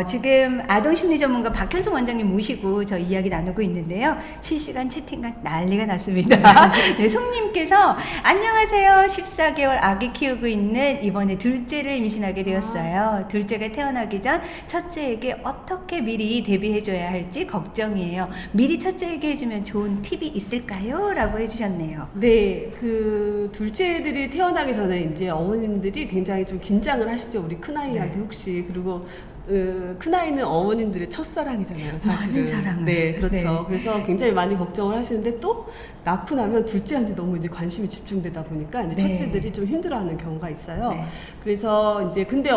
지금 아동심리 전문가 박현숙 원장님 모시고 저 이야기 나누고 있는데요. 실시간 채팅간 난리가 났습니다. 네, 송님께서 안녕하세요. 14개월 아기 키우고 있는 이번에 둘째를 임신하게 되었어요. 둘째가 태어나기 전 첫째에게 어떻게 미리 대비해줘야 할지 걱정이에요. 미리 첫째에게 해주면 좋은 팁이 있을까요? 라고 해주셨네요. 네, 그 둘째 애들이 태어나기 전에 이제 어머님들이 굉장히 좀 긴장을 하시죠. 우리 큰아이한테 혹시. 그리고 큰아이는 어머님들의 첫사랑이잖아요, 사실은. 많은 사랑을. 네, 그렇죠. 네. 그래서 굉장히 많이 걱정을 하시는데 또 낳고 나면 둘째한테 너무 이제 관심이 집중되다 보니까 이제 첫째들이 좀 힘들어하는 경우가 있어요. 네. 그래서 이제 근데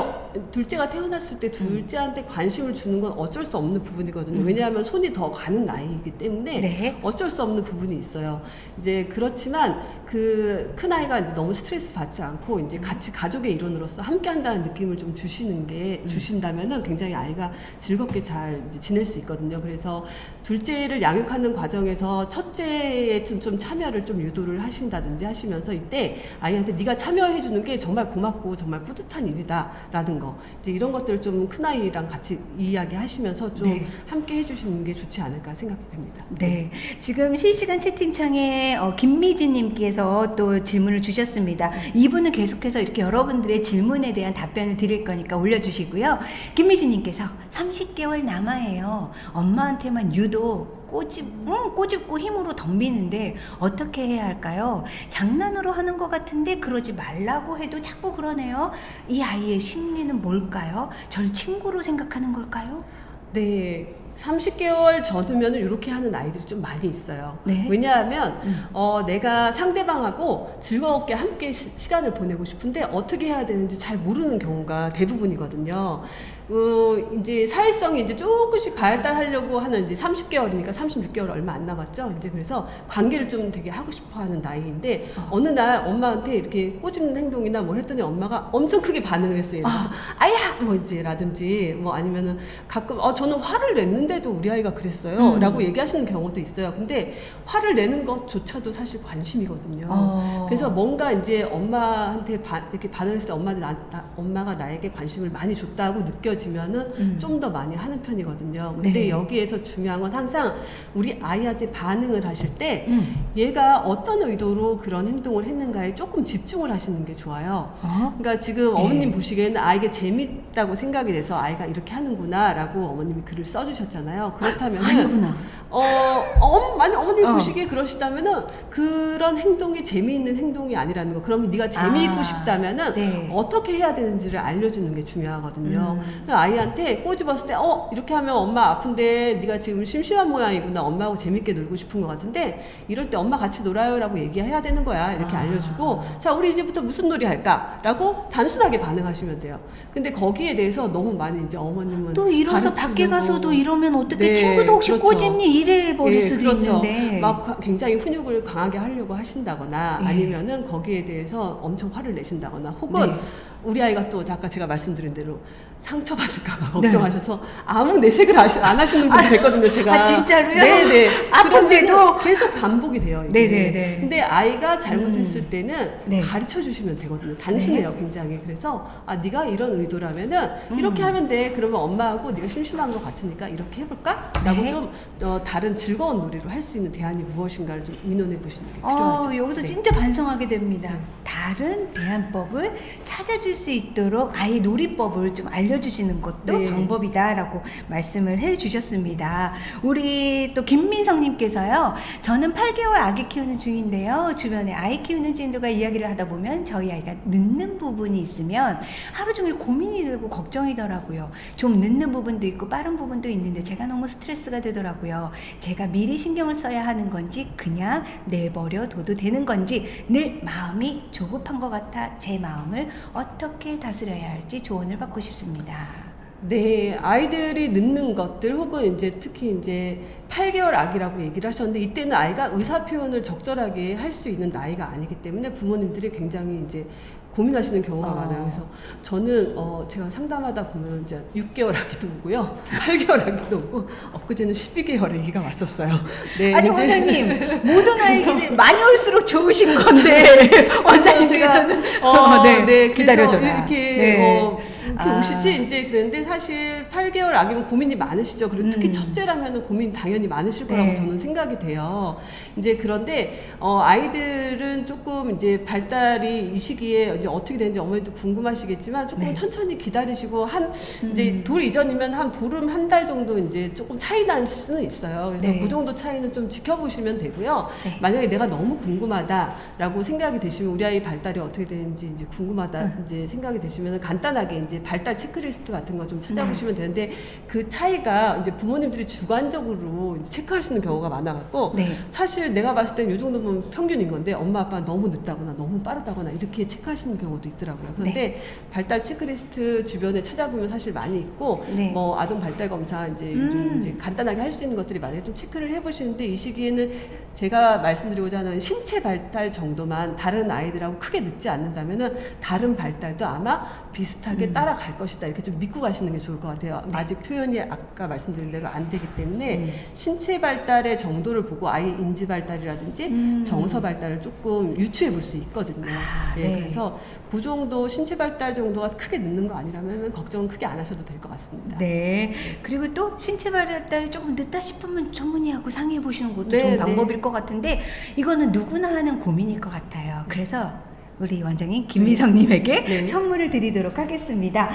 둘째가 태어났을 때 둘째한테 관심을 주는 건 어쩔 수 없는 부분이거든요. 왜냐하면 손이 더 가는 나이이기 때문에 어쩔 수 없는 부분이 있어요. 이제 그렇지만 그 큰아이가 이제 너무 스트레스 받지 않고 이제 같이 가족의 일원으로서 함께 한다는 느낌을 좀 주신다면은 굉장히 아이가 즐겁게 잘 이제 지낼 수 있거든요. 그래서 둘째를 양육하는 과정에서 첫째의 좀 참여를 좀 유도를 하신다든지 하시면서 이때 아이한테 네가 참여해 주는 게 정말 고맙고 정말 뿌듯한 일이다라는 거 이제 이런 것들을 좀 큰아이랑 같이 이야기하시면서 좀 함께 해주시는 게 좋지 않을까 생각이 됩니다. 네, 지금 실시간 채팅창에 김미진님께서 또 질문을 주셨습니다. 이분은 계속해서 이렇게 여러분들의 질문에 대한 답변을 드릴 거니까 올려주시고요. 김미진님께서 30개월 남아예요. 엄마한테만 유독 꼬집고 힘으로 덤비는데 어떻게 해야 할까요? 장난으로 하는 것 같은데 그러지 말라고 해도 자꾸 그러네요. 이 아이의 심리는 뭘까요? 절 친구로 생각하는 걸까요? 네. 30개월 전후면 이렇게 하는 아이들이 좀 많이 있어요. 네. 왜냐하면 내가 상대방하고 즐겁게 함께 시간을 보내고 싶은데 어떻게 해야 되는지 잘 모르는 경우가 대부분이거든요. 이제 사회성이 이제 조금씩 발달하려고 하는 이제 30개월이니까 36개월 얼마 안 남았죠. 이제 그래서 관계를 좀 되게 하고 싶어 하는 나이인데 어느 날 엄마한테 이렇게 꼬집는 행동이나 뭘 했더니 엄마가 엄청 크게 반응을 했어요. 그래서 아야! 뭐 이제 라든지 뭐 아니면은 가끔 저는 화를 냈는데도 우리 아이가 그랬어요. 라고 얘기하시는 경우도 있어요. 근데 화를 내는 것조차도 사실 관심이거든요. 그래서 뭔가 이제 엄마한테 이렇게 반응을 했을 때 엄마가 나에게 관심을 많이 줬다고 느껴지면 알려지면은 좀 더 많이 하는 편이거든요. 근데 네. 여기에서 중요한 건 항상 우리 아이한테 반응을 하실 때 얘가 어떤 의도로 그런 행동을 했는가에 조금 집중을 하시는 게 좋아요. 그러니까 지금 네. 어머님 보시기에는 아이가 재밌다고 생각이 돼서 아이가 이렇게 하는구나라고 어머님이 글을 써주셨잖아요. 그렇다면은 아니구나. 만약 어머님이 어. 보시기에 그러시다면은 그런 행동이 재미있는 행동이 아니라는 거. 그러면 네가 재미있고 싶다면은 네. 어떻게 해야 되는지를 알려주는 게 중요하거든요. 그러니까 아이한테 꼬집었을 때 이렇게 하면 엄마 아픈데 네가 지금 심심한 모양이구나. 엄마하고 재밌게 놀고 싶은 것 같은데 이럴 때 엄마 같이 놀아요라고 얘기해야 되는 거야. 이렇게 알려주고 자 우리 이제부터 무슨 놀이 할까라고 단순하게 반응하시면 돼요. 근데 거기에 대해서 너무 많이 이제 어머님은 또 일어서 밖에 가르치려고 가서도 이러면 어떻게 네, 친구도 혹시 그렇죠. 꼬집니 이래 버릴 예, 수도 그렇죠. 있는데. 막 굉장히 훈육을 강하게 하려고 하신다거나 예. 아니면은 거기에 대해서 엄청 화를 내신다거나 혹은 네. 우리 아이가 또 아까 제가 말씀드린 대로 상처받을까봐 네. 걱정하셔서 아무 내색을 안 하시는 분이 됐거든요, 제가. 아, 진짜로요? 네네. 아픈데도? 그러면은 계속 반복이 돼요, 이게. 네네네. 근데 아이가 잘못했을 때는 네. 가르쳐 주시면 되거든요. 단순해요, 굉장히. 그래서 네가 이런 의도라면은 이렇게 하면 돼. 그러면 엄마하고 네가 심심한 것 같으니까 이렇게 해볼까? 라고 네. 좀 다른 즐거운 놀이로 할 수 있는 대안이 무엇인가를 좀 의논해 보시는 게 필요하죠. 여기서 네. 진짜 반성하게 됩니다. 다른 대안법을 찾아줄 수 있도록 아예 놀이법을 좀 알려주시는 것도 네. 방법이다라고 말씀을 해주셨습니다. 우리 또 김민성님께서요. 저는 8개월 아기 키우는 중인데요. 주변에 아이 키우는 지인들과 이야기를 하다 보면 저희 아이가 늦는 부분이 있으면 하루 종일 고민이 되고 걱정이더라고요. 좀 늦는 부분도 있고 빠른 부분도 있는데 제가 너무 스트레스가 되더라고요. 제가 미리 신경을 써야 하는 건지 그냥 내버려 둬도 되는 건지 늘 마음이 조급한 것 같아 제 마음을 어떻게 다스려야 할지 조언을 받고 싶습니다. 네, 아이들이 늦는 것들 혹은 이제 특히 이제 8개월 아기라고 얘기를 하셨는데 이때는 아이가 의사 표현을 적절하게 할 수 있는 나이가 아니기 때문에 부모님들이 굉장히 이제 고민하시는 경우가 많아요. 그래서 저는 제가 상담하다 보면 이제 6개월 아기도 오고요, 8개월 아기도 오고 엊그제는 12개월 아기가 왔었어요. 네, 아니 근데 원장님 모든 아이들이 많이 올수록 좋으신 건데 원장님께서는 네, 기다려줘라. 그래서 이렇게 네. 이렇게 오시지 이제 그런데 사실 8개월 아기면 고민이 많으시죠. 그리고 특히 첫째라면 고민 당연히 많으실 거라고 네. 저는 생각이 돼요. 이제 그런데 아이들은 조금 이제 발달이 이 시기에 이제 어떻게 되는지 어머니도 궁금하시겠지만 조금 네. 천천히 기다리시고 이제 돌 이전이면 한 보름 한 달 정도 이제 조금 차이 날 수는 있어요. 그래서 네. 그 정도 차이는 좀 지켜보시면 되고요. 네. 만약에 내가 너무 궁금하다라고 생각이 되시면 우리 아이 발달이 어떻게 되는지 이제 궁금하다 이제 생각이 되시면 간단하게 이제 발달 체크리스트 같은 거 좀 찾아보시면 되는데 그 차이가 이제 부모님들이 주관적으로 이제 체크하시는 경우가 많아갖고 네. 사실 내가 봤을 땐 이 정도면 평균인 건데 엄마 아빠는 너무 늦다거나 너무 빠르다거나 이렇게 체크하시는 경우도 있더라고요. 그런데 발달 체크리스트 주변에 찾아보면 사실 많이 있고 네. 뭐 아동 발달 검사 이제 요즘 이제 간단하게 할 수 있는 것들이 많아요. 좀 체크를 해보시는데 이 시기에는 제가 말씀드리고자 하는 신체 발달 정도만 다른 아이들하고 크게 늦지 않는다면은 다른 발달도 아마 비슷하게 따라갈 것이다. 이렇게 좀 믿고 가시는 게 좋을 것 같아요. 네. 아직 표현이 아까 말씀드린 대로 안 되기 때문에 신체 발달의 정도를 보고 아이의 인지 발달이라든지 정서 발달을 조금 유추해 볼 수 있거든요. 네. 그래서 그 정도 신체 발달 정도가 크게 늦는 거 아니라면 걱정은 크게 안 하셔도 될 것 같습니다. 네. 그리고 또 신체 발달이 조금 늦다 싶으면 전문의하고 상의해 보시는 것도 네, 좋은 네. 방법일 것 같은데 이거는 누구나 하는 고민일 것 같아요. 그래서 우리 원장님 김미성님에게 네. 선물을 드리도록 하겠습니다.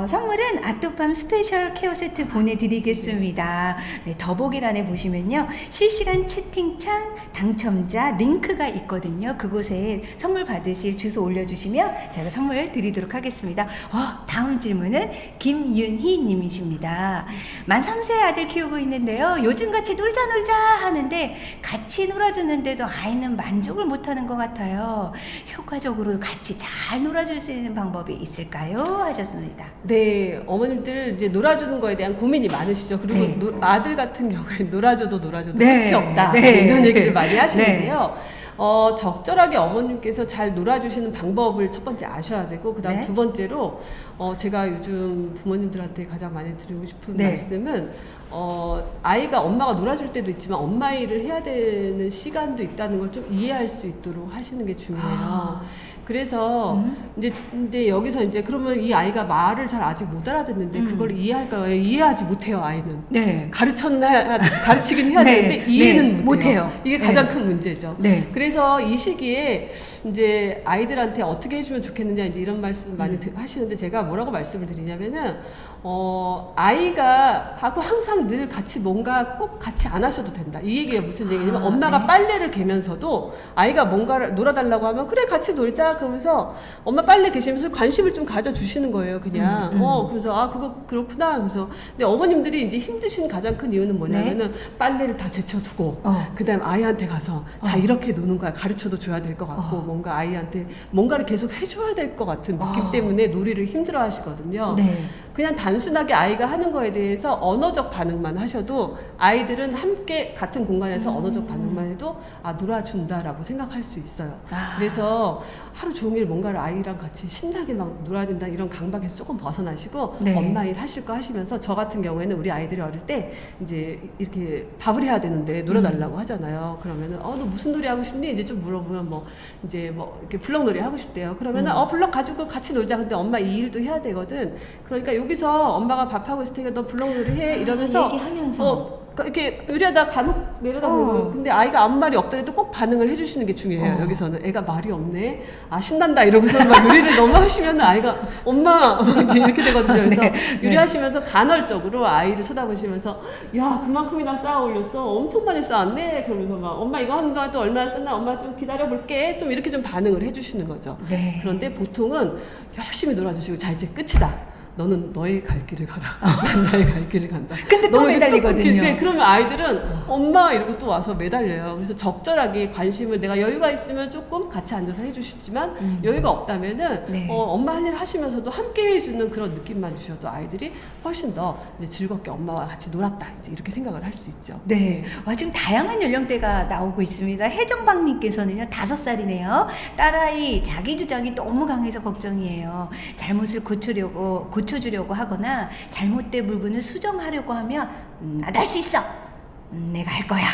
선물은 아토팜 스페셜 케어 세트 보내드리겠습니다. 네, 더보기란에 보시면요 실시간 채팅창 당첨자 링크가 있거든요. 그곳에 선물 받으실 주소 올려주시면 제가 선물 드리도록 하겠습니다. 다음 질문은 김윤희 님이십니다. 만 3세 아들 키우고 있는데요. 요즘같이 놀자 하는데 같이 놀아주는데도 아이는 만족을 못하는 것 같아요. 효과적으로 같이 잘 놀아줄 수 있는 방법이 있을까요? 하셨습니다. 네, 어머님들 이제 놀아주는 거에 대한 고민이 많으시죠. 그리고 네. 아들 같은 경우에 놀아줘도 네. 끝이 없다. 네. 이런 얘기를 많이 네. 하시는데요. 적절하게 어머님께서 잘 놀아주시는 방법을 첫 번째 아셔야 되고 그다음 네. 두 번째로 제가 요즘 부모님들한테 가장 많이 드리고 싶은 네. 말씀은 아이가 엄마가 놀아줄 때도 있지만 엄마 일을 해야 되는 시간도 있다는 걸 좀 이해할 수 있도록 하시는 게 중요해요. 그래서 이제 여기서 이제 그러면 이 아이가 말을 잘 아직 못 알아듣는데 그걸 이해할까요? 이해하지 못해요, 아이는. 네. 가르치긴 해야 네, 되는데 이해는 네, 못해요. 못해요. 이게 가장 큰 문제죠. 네. 그래서 이 시기에 이제 아이들한테 어떻게 해주면 좋겠느냐 이제 이런 말씀 많이 하시는데 제가 뭐라고 말씀을 드리냐면은 아이가 하고 항상 늘 같이 뭔가 꼭 같이 안 하셔도 된다. 이 얘기가 무슨 얘기냐면 엄마가 네. 빨래를 개면서도 아이가 뭔가를 놀아달라고 하면 그래 같이 놀자 그러면서 엄마 빨래 개시면서 관심을 좀 가져주시는 거예요. 그냥 그러면서 아 그거 그렇구나. 그래서 근데 어머님들이 이제 힘드신 가장 큰 이유는 뭐냐면은 빨래를 다 제쳐두고 그다음 아이한테 가서 자 이렇게 노는 거야 가르쳐도 줘야 될 것 같고 뭔가 아이한테 뭔가를 계속 해줘야 될 것 같은 느낌 때문에 놀이를 힘들어 하시거든요. 네. 그냥 단순하게 아이가 하는 거에 대해서 언어적 반응만 하셔도 아이들은 함께 같은 공간에서 언어적 반응만 해도 아 놀아준다라고 생각할 수 있어요. 그래서 하루 종일 뭔가를 아이랑 같이 신나게 막 놀아야 된다 이런 강박에서 조금 벗어나시고 네. 엄마 일 하실 거 하시면서 저 같은 경우에는 우리 아이들이 어릴 때 이제 이렇게 밥을 해야 되는데 놀아달라고 하잖아요. 그러면은 너 무슨 놀이 하고 싶니? 이제 좀 물어보면 뭐 이제 뭐 이렇게 블럭놀이 하고 싶대요. 그러면은 블럭 가지고 같이 놀자. 근데 엄마 이 일도 해야 되거든. 그러니까 여기서 엄마가 밥하고 있을 테니까 너 블럭놀이 해 이러면서 얘기하면서 이렇게 의뢰다 간혹 내려다 보고 근데 아이가 아무 말이 없더라도 꼭 반응을 해주시는 게 중요해요. 여기서는 애가 말이 없네 아 신난다 이러고서 막 요리를 너무 하시면 아이가 엄마 막 이제 이렇게 되거든요. 그래서 요리하시면서 간헐적으로 아이를 쳐다보시면서 야 그만큼이나 쌓아 올렸어 엄청 많이 쌓았네 그러면서 막 엄마 이거 하는 동안 또 얼마나 썼나 엄마 좀 기다려 볼게 좀 이렇게 좀 반응을 해주시는 거죠. 네. 그런데 보통은 열심히 놀아주시고 자 이제 끝이다. 너는 너의 갈 길을 가라. 난 나의 갈 길을 간다. 근데 또 너무 이제 매달리거든요. 네, 그러면 아이들은 엄마 이러고 또 와서 매달려요. 그래서 적절하게 관심을 내가 여유가 있으면 조금 같이 앉아서 해주시지만 여유가 없다면은 네. 엄마 할 일 하시면서도 함께 해주는 그런 느낌만 주셔도 아이들이 훨씬 더 이제 즐겁게 엄마와 같이 놀았다. 이제 이렇게 생각을 할 수 있죠. 네. 지금 다양한 연령대가 나오고 있습니다. 혜정박님께서는요, 5살이네요. 딸아이 자기 주장이 너무 강해서 걱정이에요. 잘못을 고쳐주려고 하거나 잘못된 부분을 수정하려고 하면 나도 할 수 있어. 내가 할 거야.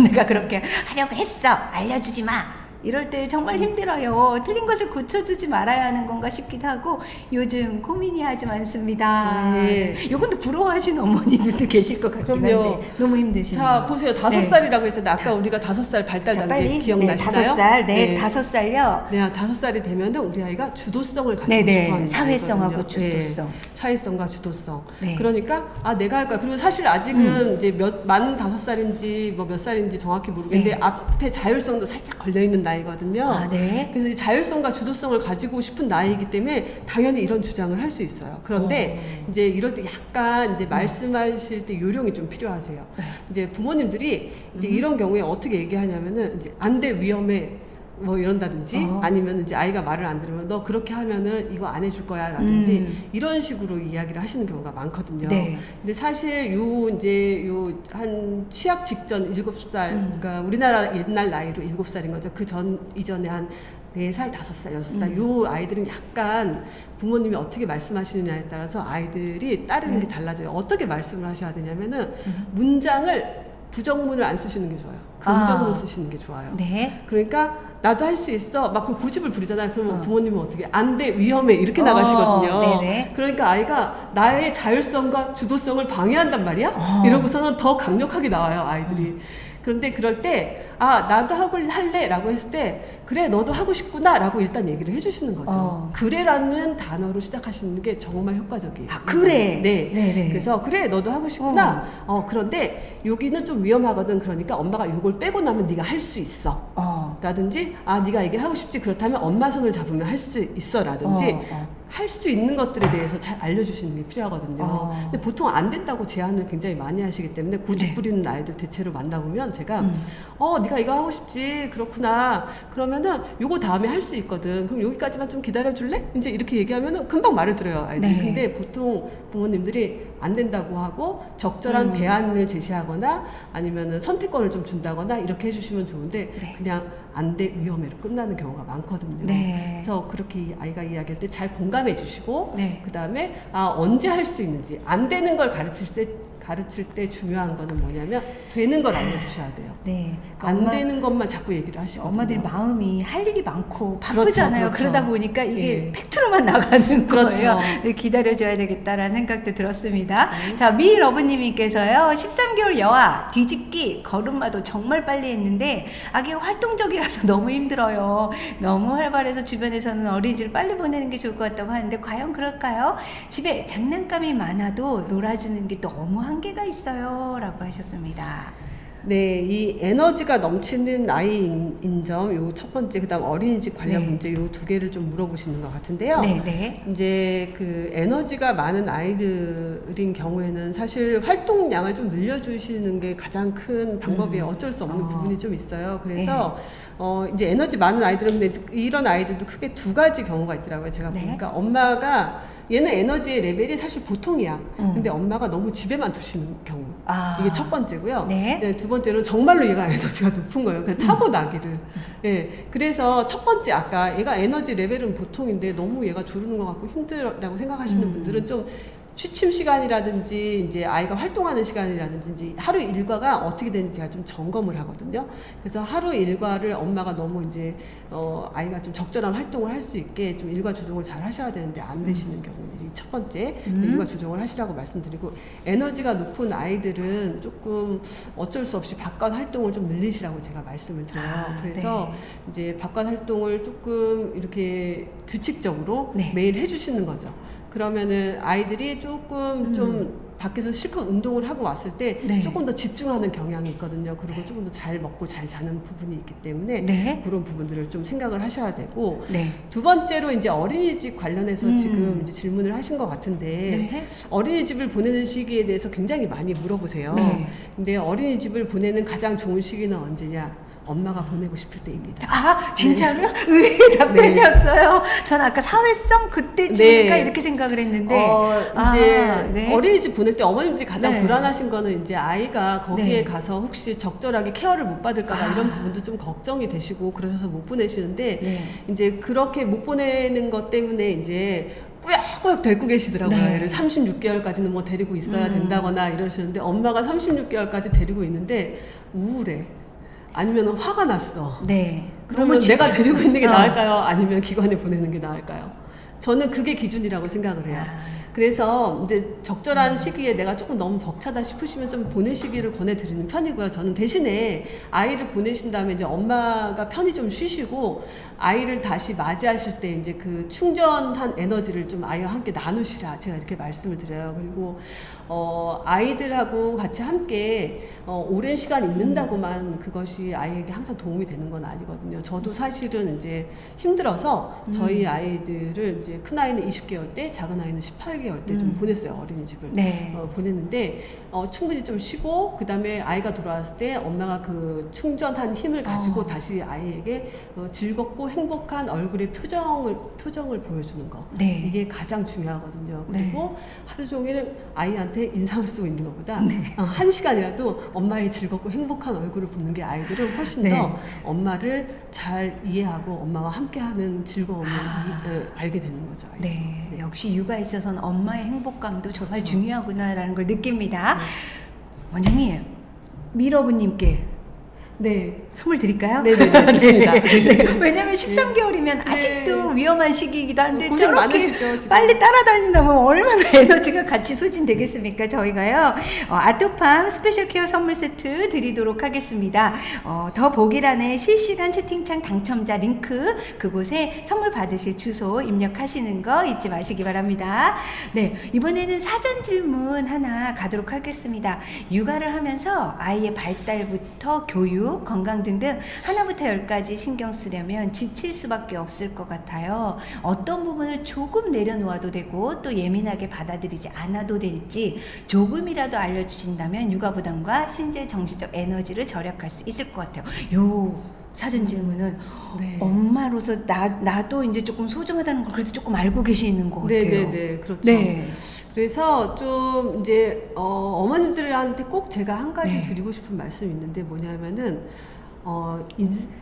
내가 그렇게 하려고 했어. 알려주지 마. 이럴 때 정말 힘들어요. 틀린 것을 고쳐주지 말아야 하는 건가 싶기도 하고 요즘 고민이 아주 많습니다. 네. 요건도 부러워하시는 어머니들도 계실 것 같긴 그럼요. 한데 너무 힘드시네요. 자 보세요. 5살이라고 했었는데 아까 우리가 5살 발달 자, 단계 빨리. 기억나시나요? 5살. 네, 5살요. 네, 5살이 되면은 우리 아이가 주도성을 가지고 네네. 싶어하는 사회성하고 나이거든요. 주도성. 네, 사회성과 주도성. 네. 그러니까 내가 할 거야. 그리고 사실 아직은 이제 만 5살인지 뭐 몇 살인지 정확히 모르겠는데 네. 앞에 자율성도 살짝 걸려 있는 나이거든요. 네. 그래서 이 자율성과 주도성을 가지고 싶은 나이이기 때문에 당연히 이런 주장을 할 수 있어요. 그런데 이제 이럴 때 약간 이제 말씀하실 때 요령이 좀 필요하세요. 이제 부모님들이 이제 이런 경우에 어떻게 얘기하냐면은 이제 안 돼 위험해. 뭐 이런다든지 아니면 이제 아이가 말을 안 들으면 너 그렇게 하면은 이거 안 해줄 거야 라든지 이런 식으로 이야기를 하시는 경우가 많거든요. 네. 근데 사실 요 한 취약 직전 7살 그러니까 우리나라 옛날 나이로 7살인 거죠. 그 이전에 한 4살, 5살, 6살 요 아이들은 약간 부모님이 어떻게 말씀하시느냐에 따라서 아이들이 따르는 게 달라져요. 어떻게 말씀을 하셔야 되냐면은 문장을 부정문을 안 쓰시는 게 좋아요. 긍정으로 쓰시는 게 좋아요. 네. 그러니까 나도 할 수 있어. 막 그럼 고집을 부리잖아요. 그러면 부모님은 어떻게 안 돼, 위험해 이렇게 나가시거든요. 네네. 그러니까 아이가 나의 자율성과 주도성을 방해한단 말이야. 이러고서는 더 강력하게 나와요 아이들이. 그런데 그럴 때 나도 할래라고 했을 때 그래 너도 하고 싶구나라고 일단 얘기를 해주시는 거죠. 그래라는 단어로 시작하시는 게 정말 효과적이에요. 그래. 네. 네네. 그래서 그래 너도 하고 싶구나. 그런데 여기는 좀 위험하거든. 그러니까 엄마가 요걸 빼고 나면 네가 할 수 있어. 라든지 네가 이게 하고 싶지 그렇다면 엄마 손을 잡으면 할 수 있어 라든지 할 수 있는 것들에 대해서 잘 알려주시는 게 필요하거든요. 근데 보통 안 된다고 제안을 굉장히 많이 하시기 때문에 고집 부리는 아이들 대체로 만나보면 제가 네가 이거 하고 싶지 그렇구나 그러면은 요거 다음에 할 수 있거든 그럼 여기까지만 좀 기다려줄래? 이제 이렇게 얘기하면은 금방 말을 들어요 아이들이. 네. 근데 보통 부모님들이 안 된다고 하고 적절한 대안을 제시하거나 아니면은 선택권을 좀 준다거나 이렇게 해주시면 좋은데 그냥 안 돼 위험해로 끝나는 경우가 많거든요. 네. 그래서 그렇게 아이가 이야기할 때 잘 공감해 주시고 네. 그 다음에 언제 할 수 있는지 안 되는 걸 가르칠 때 가르칠 때 중요한 거는 뭐냐면 되는 걸 알려주셔야 돼요. 네. 안 되는 것만 자꾸 얘기를 하시거든요. 엄마들이 마음이 할 일이 많고 바쁘잖아요. 그렇죠. 그러다 보니까 이게 예. 팩트로만 나가는 그렇죠. 거예요. 네, 기다려줘야 되겠다라는 생각도 들었습니다. 자, 미러브님께서요. 13개월 여아 뒤집기 걸음마도 정말 빨리 했는데 아기가 활동적이라서 너무 힘들어요. 너무 활발해서 주변에서는 어린이집을 빨리 보내는 게 좋을 것 같다고 하는데 과연 그럴까요? 집에 장난감이 많아도 놀아주는 게 너무 한계가 있어요. 라고 하셨습니다. 네, 이 에너지가 넘치는 아이인 점, 요 첫 번째, 그 다음 어린이집 관련 네. 문제, 요 두 개를 좀 물어보시는 것 같은데요. 네. 이제 그 에너지가 많은 아이들인 경우에는 사실 활동량을 좀 늘려주시는 게 가장 큰 방법이에요. 어쩔 수 없는 부분이 좀 있어요. 그래서 이제 에너지 많은 아이들은 근데 이런 아이들도 크게 두 가지 경우가 있더라고요. 제가 네. 보니까 엄마가 얘는 에너지의 레벨이 사실 보통이야. 근데 엄마가 너무 집에만 두시는 경우. 이게 첫 번째고요. 네. 두 번째는 정말로 얘가 에너지가 높은 거예요. 그냥 타고나기를. 예. 그래서 첫 번째 아까 얘가 에너지 레벨은 보통인데 너무 얘가 조르는 것 같고 힘들다고 생각하시는 분들은 좀 취침 시간이라든지 이제 아이가 활동하는 시간이라든지 이제 하루 일과가 어떻게 되는지 제가 좀 점검을 하거든요. 그래서 하루 일과를 엄마가 너무 이제 아이가 좀 적절한 활동을 할 수 있게 좀 일과 조정을 잘 하셔야 되는데 안 되시는 경우는 첫 번째 일과 조정을 하시라고 말씀드리고, 에너지가 높은 아이들은 조금 어쩔 수 없이 바깥 활동을 좀 늘리시라고 제가 말씀을 드려요. 그래서 이제 바깥 활동을 조금 이렇게 규칙적으로 매일 해주시는 거죠. 그러면은 아이들이 조금 좀 밖에서 실컷 운동을 하고 왔을 때 조금 더 집중하는 경향이 있거든요. 그리고 조금 더 잘 먹고 잘 자는 부분이 있기 때문에 그런 부분들을 좀 생각을 하셔야 되고, 두 번째로 이제 어린이집 관련해서 지금 이제 질문을 하신 것 같은데 어린이집을 보내는 시기에 대해서 굉장히 많이 물어보세요. 근데 어린이집을 보내는 가장 좋은 시기는 언제냐? 엄마가 보내고 싶을 때입니다. 아, 진짜로요? 의외의 답변이었어요. 저는 아까 사회성 그때쯤일까 이렇게 생각을 했는데 이제 어린이집 보낼 때 어머님들이 가장 불안하신 거는 이제 아이가 거기에 가서 혹시 적절하게 케어를 못 받을까봐 이런 부분도 좀 걱정이 되시고 그러셔서 못 보내시는데 이제 그렇게 못 보내는 것 때문에 이제 꾸역꾸역 데리고 계시더라고요. 얘를 36개월까지는 뭐 데리고 있어야 된다거나 이러시는데 엄마가 36개월까지 데리고 있는데 우울해. 아니면 화가 났어. 그러면 내가 데리고 있는 게 나을까요? 아니면 기관에 보내는 게 나을까요? 저는 그게 기준이라고 생각을 해요. 그래서 이제 적절한 시기에 내가 조금 너무 벅차다 싶으시면 좀 보내시기를 권해드리는 편이고요. 저는 대신에 아이를 보내신 다음에 이제 엄마가 편히 좀 쉬시고 아이를 다시 맞이하실 때 이제 그 충전한 에너지를 좀 아이와 함께 나누시라 제가 이렇게 말씀을 드려요. 그리고 아이들하고 같이 함께 오랜 시간 있는다고만 그것이 아이에게 항상 도움이 되는 건 아니거든요. 저도 사실은 이제 힘들어서 저희 아이들을 이제 큰 아이는 20개월 때, 작은 아이는 18개월 때 좀 보냈어요. 어린이집을 보냈는데 충분히 좀 쉬고 그 다음에 아이가 돌아왔을 때 엄마가 그 충전한 힘을 가지고 다시 아이에게 즐겁고 행복한 얼굴의 표정을 보여주는 거. 이게 가장 중요하거든요. 그리고 하루 종일 아이한테 인상을 쓰고 있는 것보다 한 시간이라도 엄마의 즐겁고 행복한 얼굴을 보는 게 아이들은 훨씬 더 엄마를 잘 이해하고 엄마와 함께하는 즐거움을 알게 되는 거죠. 역시 육아에 있어서는 엄마의 행복감도 정말 중요하구나라는 걸 느낍니다. 원장님, 미러브님께 선물 드릴까요? 네네, 좋습니다. 왜냐면 13개월이면 아직도 위험한 시기이기도 한데 고생 저렇게 많으시죠, 지금. 빨리 따라다닌다면 얼마나 에너지가 같이 소진되겠습니까? 저희가요 아토팜 스페셜 케어 선물 세트 드리도록 하겠습니다. 더보기란에 실시간 채팅창 당첨자 링크, 그곳에 선물 받으실 주소 입력하시는 거 잊지 마시기 바랍니다. 이번에는 사전 질문 하나 가도록 하겠습니다. 육아를 하면서 아이의 발달부터 교육, 건강 등등 하나부터 10까지 신경 쓰려면 지칠 수밖에 없을 것 같아요. 어떤 부분을 조금 내려놓아도 되고 또 예민하게 받아들이지 않아도 될지 조금이라도 알려주신다면 육아 부담과 신체 정신적 에너지를 절약할 수 있을 것 같아요. 요 사전 질문은 엄마로서 나도 이제 조금 소중하다는 걸 그래도 조금 알고 계시는 것 같아요. 그렇죠. 그래서 좀 이제 어머님들한테 꼭 제가 한 가지 드리고 싶은 말씀이 있는데 뭐냐면은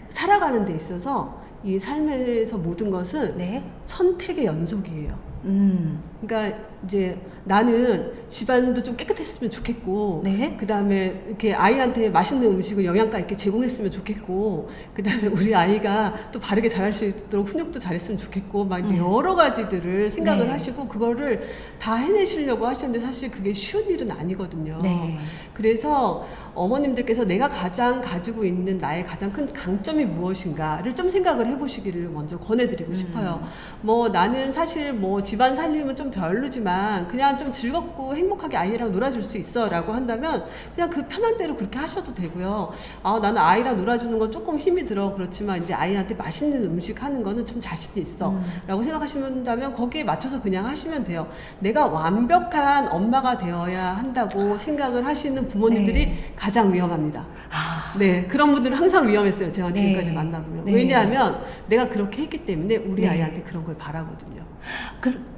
살아가는 데 있어서 이 삶에서 모든 것은 선택의 연속이에요. 그러니까 이제 나는 집안도 좀 깨끗했으면 좋겠고, 네. 그 다음에 이렇게 아이한테 맛있는 음식을 영양가 있게 제공했으면 좋겠고, 그 다음에 우리 아이가 또 바르게 자랄 수 있도록 훈육도 잘했으면 좋겠고, 막 이제 여러 가지들을 생각을 네. 하시고 그거를 다 해내시려고 하시는데 사실 그게 쉬운 일은 아니거든요. 네. 그래서 어머님들께서 내가 가장 가지고 있는 나의 가장 큰 강점이 무엇인가를 좀 생각을 해보시기를 먼저 권해드리고 싶어요. 뭐 나는 사실 뭐 집안 살림은 좀 별로지만 그냥 좀 즐겁고 행복하게 아이랑 놀아줄 수 있어 라고 한다면 그냥 그 편한 대로 그렇게 하셔도 되고요. 아, 나는 아이랑 놀아주는 건 조금 힘이 들어. 그렇지만 이제 아이한테 맛있는 음식 하는 거는 좀 자신이 있어 라고 생각하신다면 거기에 맞춰서 그냥 하시면 돼요. 내가 완벽한 엄마가 되어야 한다고 생각을 하시는 부모님들이 네. 가장 위험합니다. 아, 네, 그런 분들은 항상 위험했어요. 제가 네. 지금까지 만나보면. 네. 왜냐하면 내가 그렇게 했기 때문에 우리 네. 아이한테 그런 걸 바라거든요.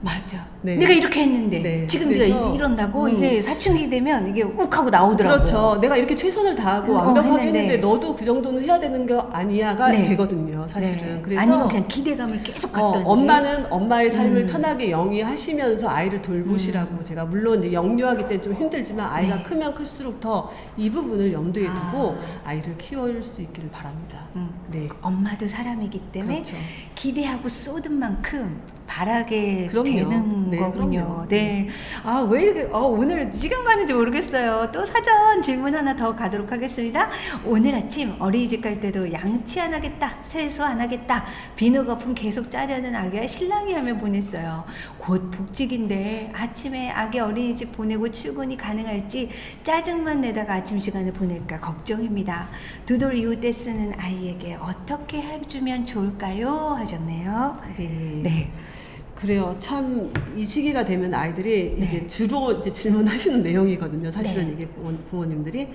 맞아. 네. 내가 이렇게 했는데 네. 지금 그래서, 내가 이런다고 이게 사춘기 되면 이게 욱하고 나오더라고요. 그렇죠. 내가 이렇게 최선을 다하고 완벽하게 했는데 너도 그 정도는 해야 되는 거 아니야가 네. 되거든요. 사실은. 네. 그래서 아니면 그냥 기대감을 계속 갖던지. 엄마는 엄마의 삶을 편하게 영위하시면서 아이를 돌보시라고 제가 물론 이제 영유아기 때는 좀 힘들지만 아이가 네. 크면 클수록 더 이 부분을 염두에 두고 아이를 키울 수 있기를 바랍니다. 네. 엄마도 사람이기 때문에 그렇죠. 기대하고 쏟은 만큼 바라게 그럼요. 되는 네, 거군요. 그럼요. 네. 아, 왜 이렇게, 오늘 시간 가는지 모르겠어요. 또 사전 질문 하나 더 가도록 하겠습니다. 오늘 아침 어린이집 갈 때도 양치 안 하겠다, 세수 안 하겠다, 비누 거품 계속 짜려는 아기와 신랑이 하며 보냈어요. 곧 복직인데 아침에 아기 어린이집 보내고 출근이 가능할지 짜증만 내다가 아침 시간을 보낼까 걱정입니다. 두 돌 이후 때 쓰는 아이에게 어떻게 해주면 좋을까요? 하셨네요. 네. 네. 그래요. 참 이 시기가 되면 아이들이 네. 이제 주로 이제 질문하시는 내용이거든요. 사실은 네. 이게 부모님들이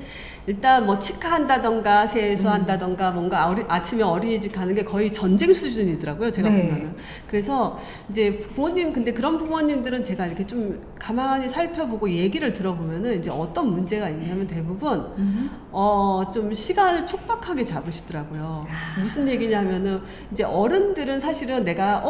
일단 뭐 치카한다던가 세수한다던가 뭔가 아침에 어린이집 가는 게 거의 전쟁 수준이더라고요. 제가 네. 보면은. 그래서 이제 부모님 근데 그런 부모님들은 제가 이렇게 좀 가만히 살펴보고 얘기를 들어보면은 이제 어떤 문제가 있냐면 대부분 좀 시간을 촉박하게 잡으시더라고요. 무슨 얘기냐면은 이제 어른들은 사실은 내가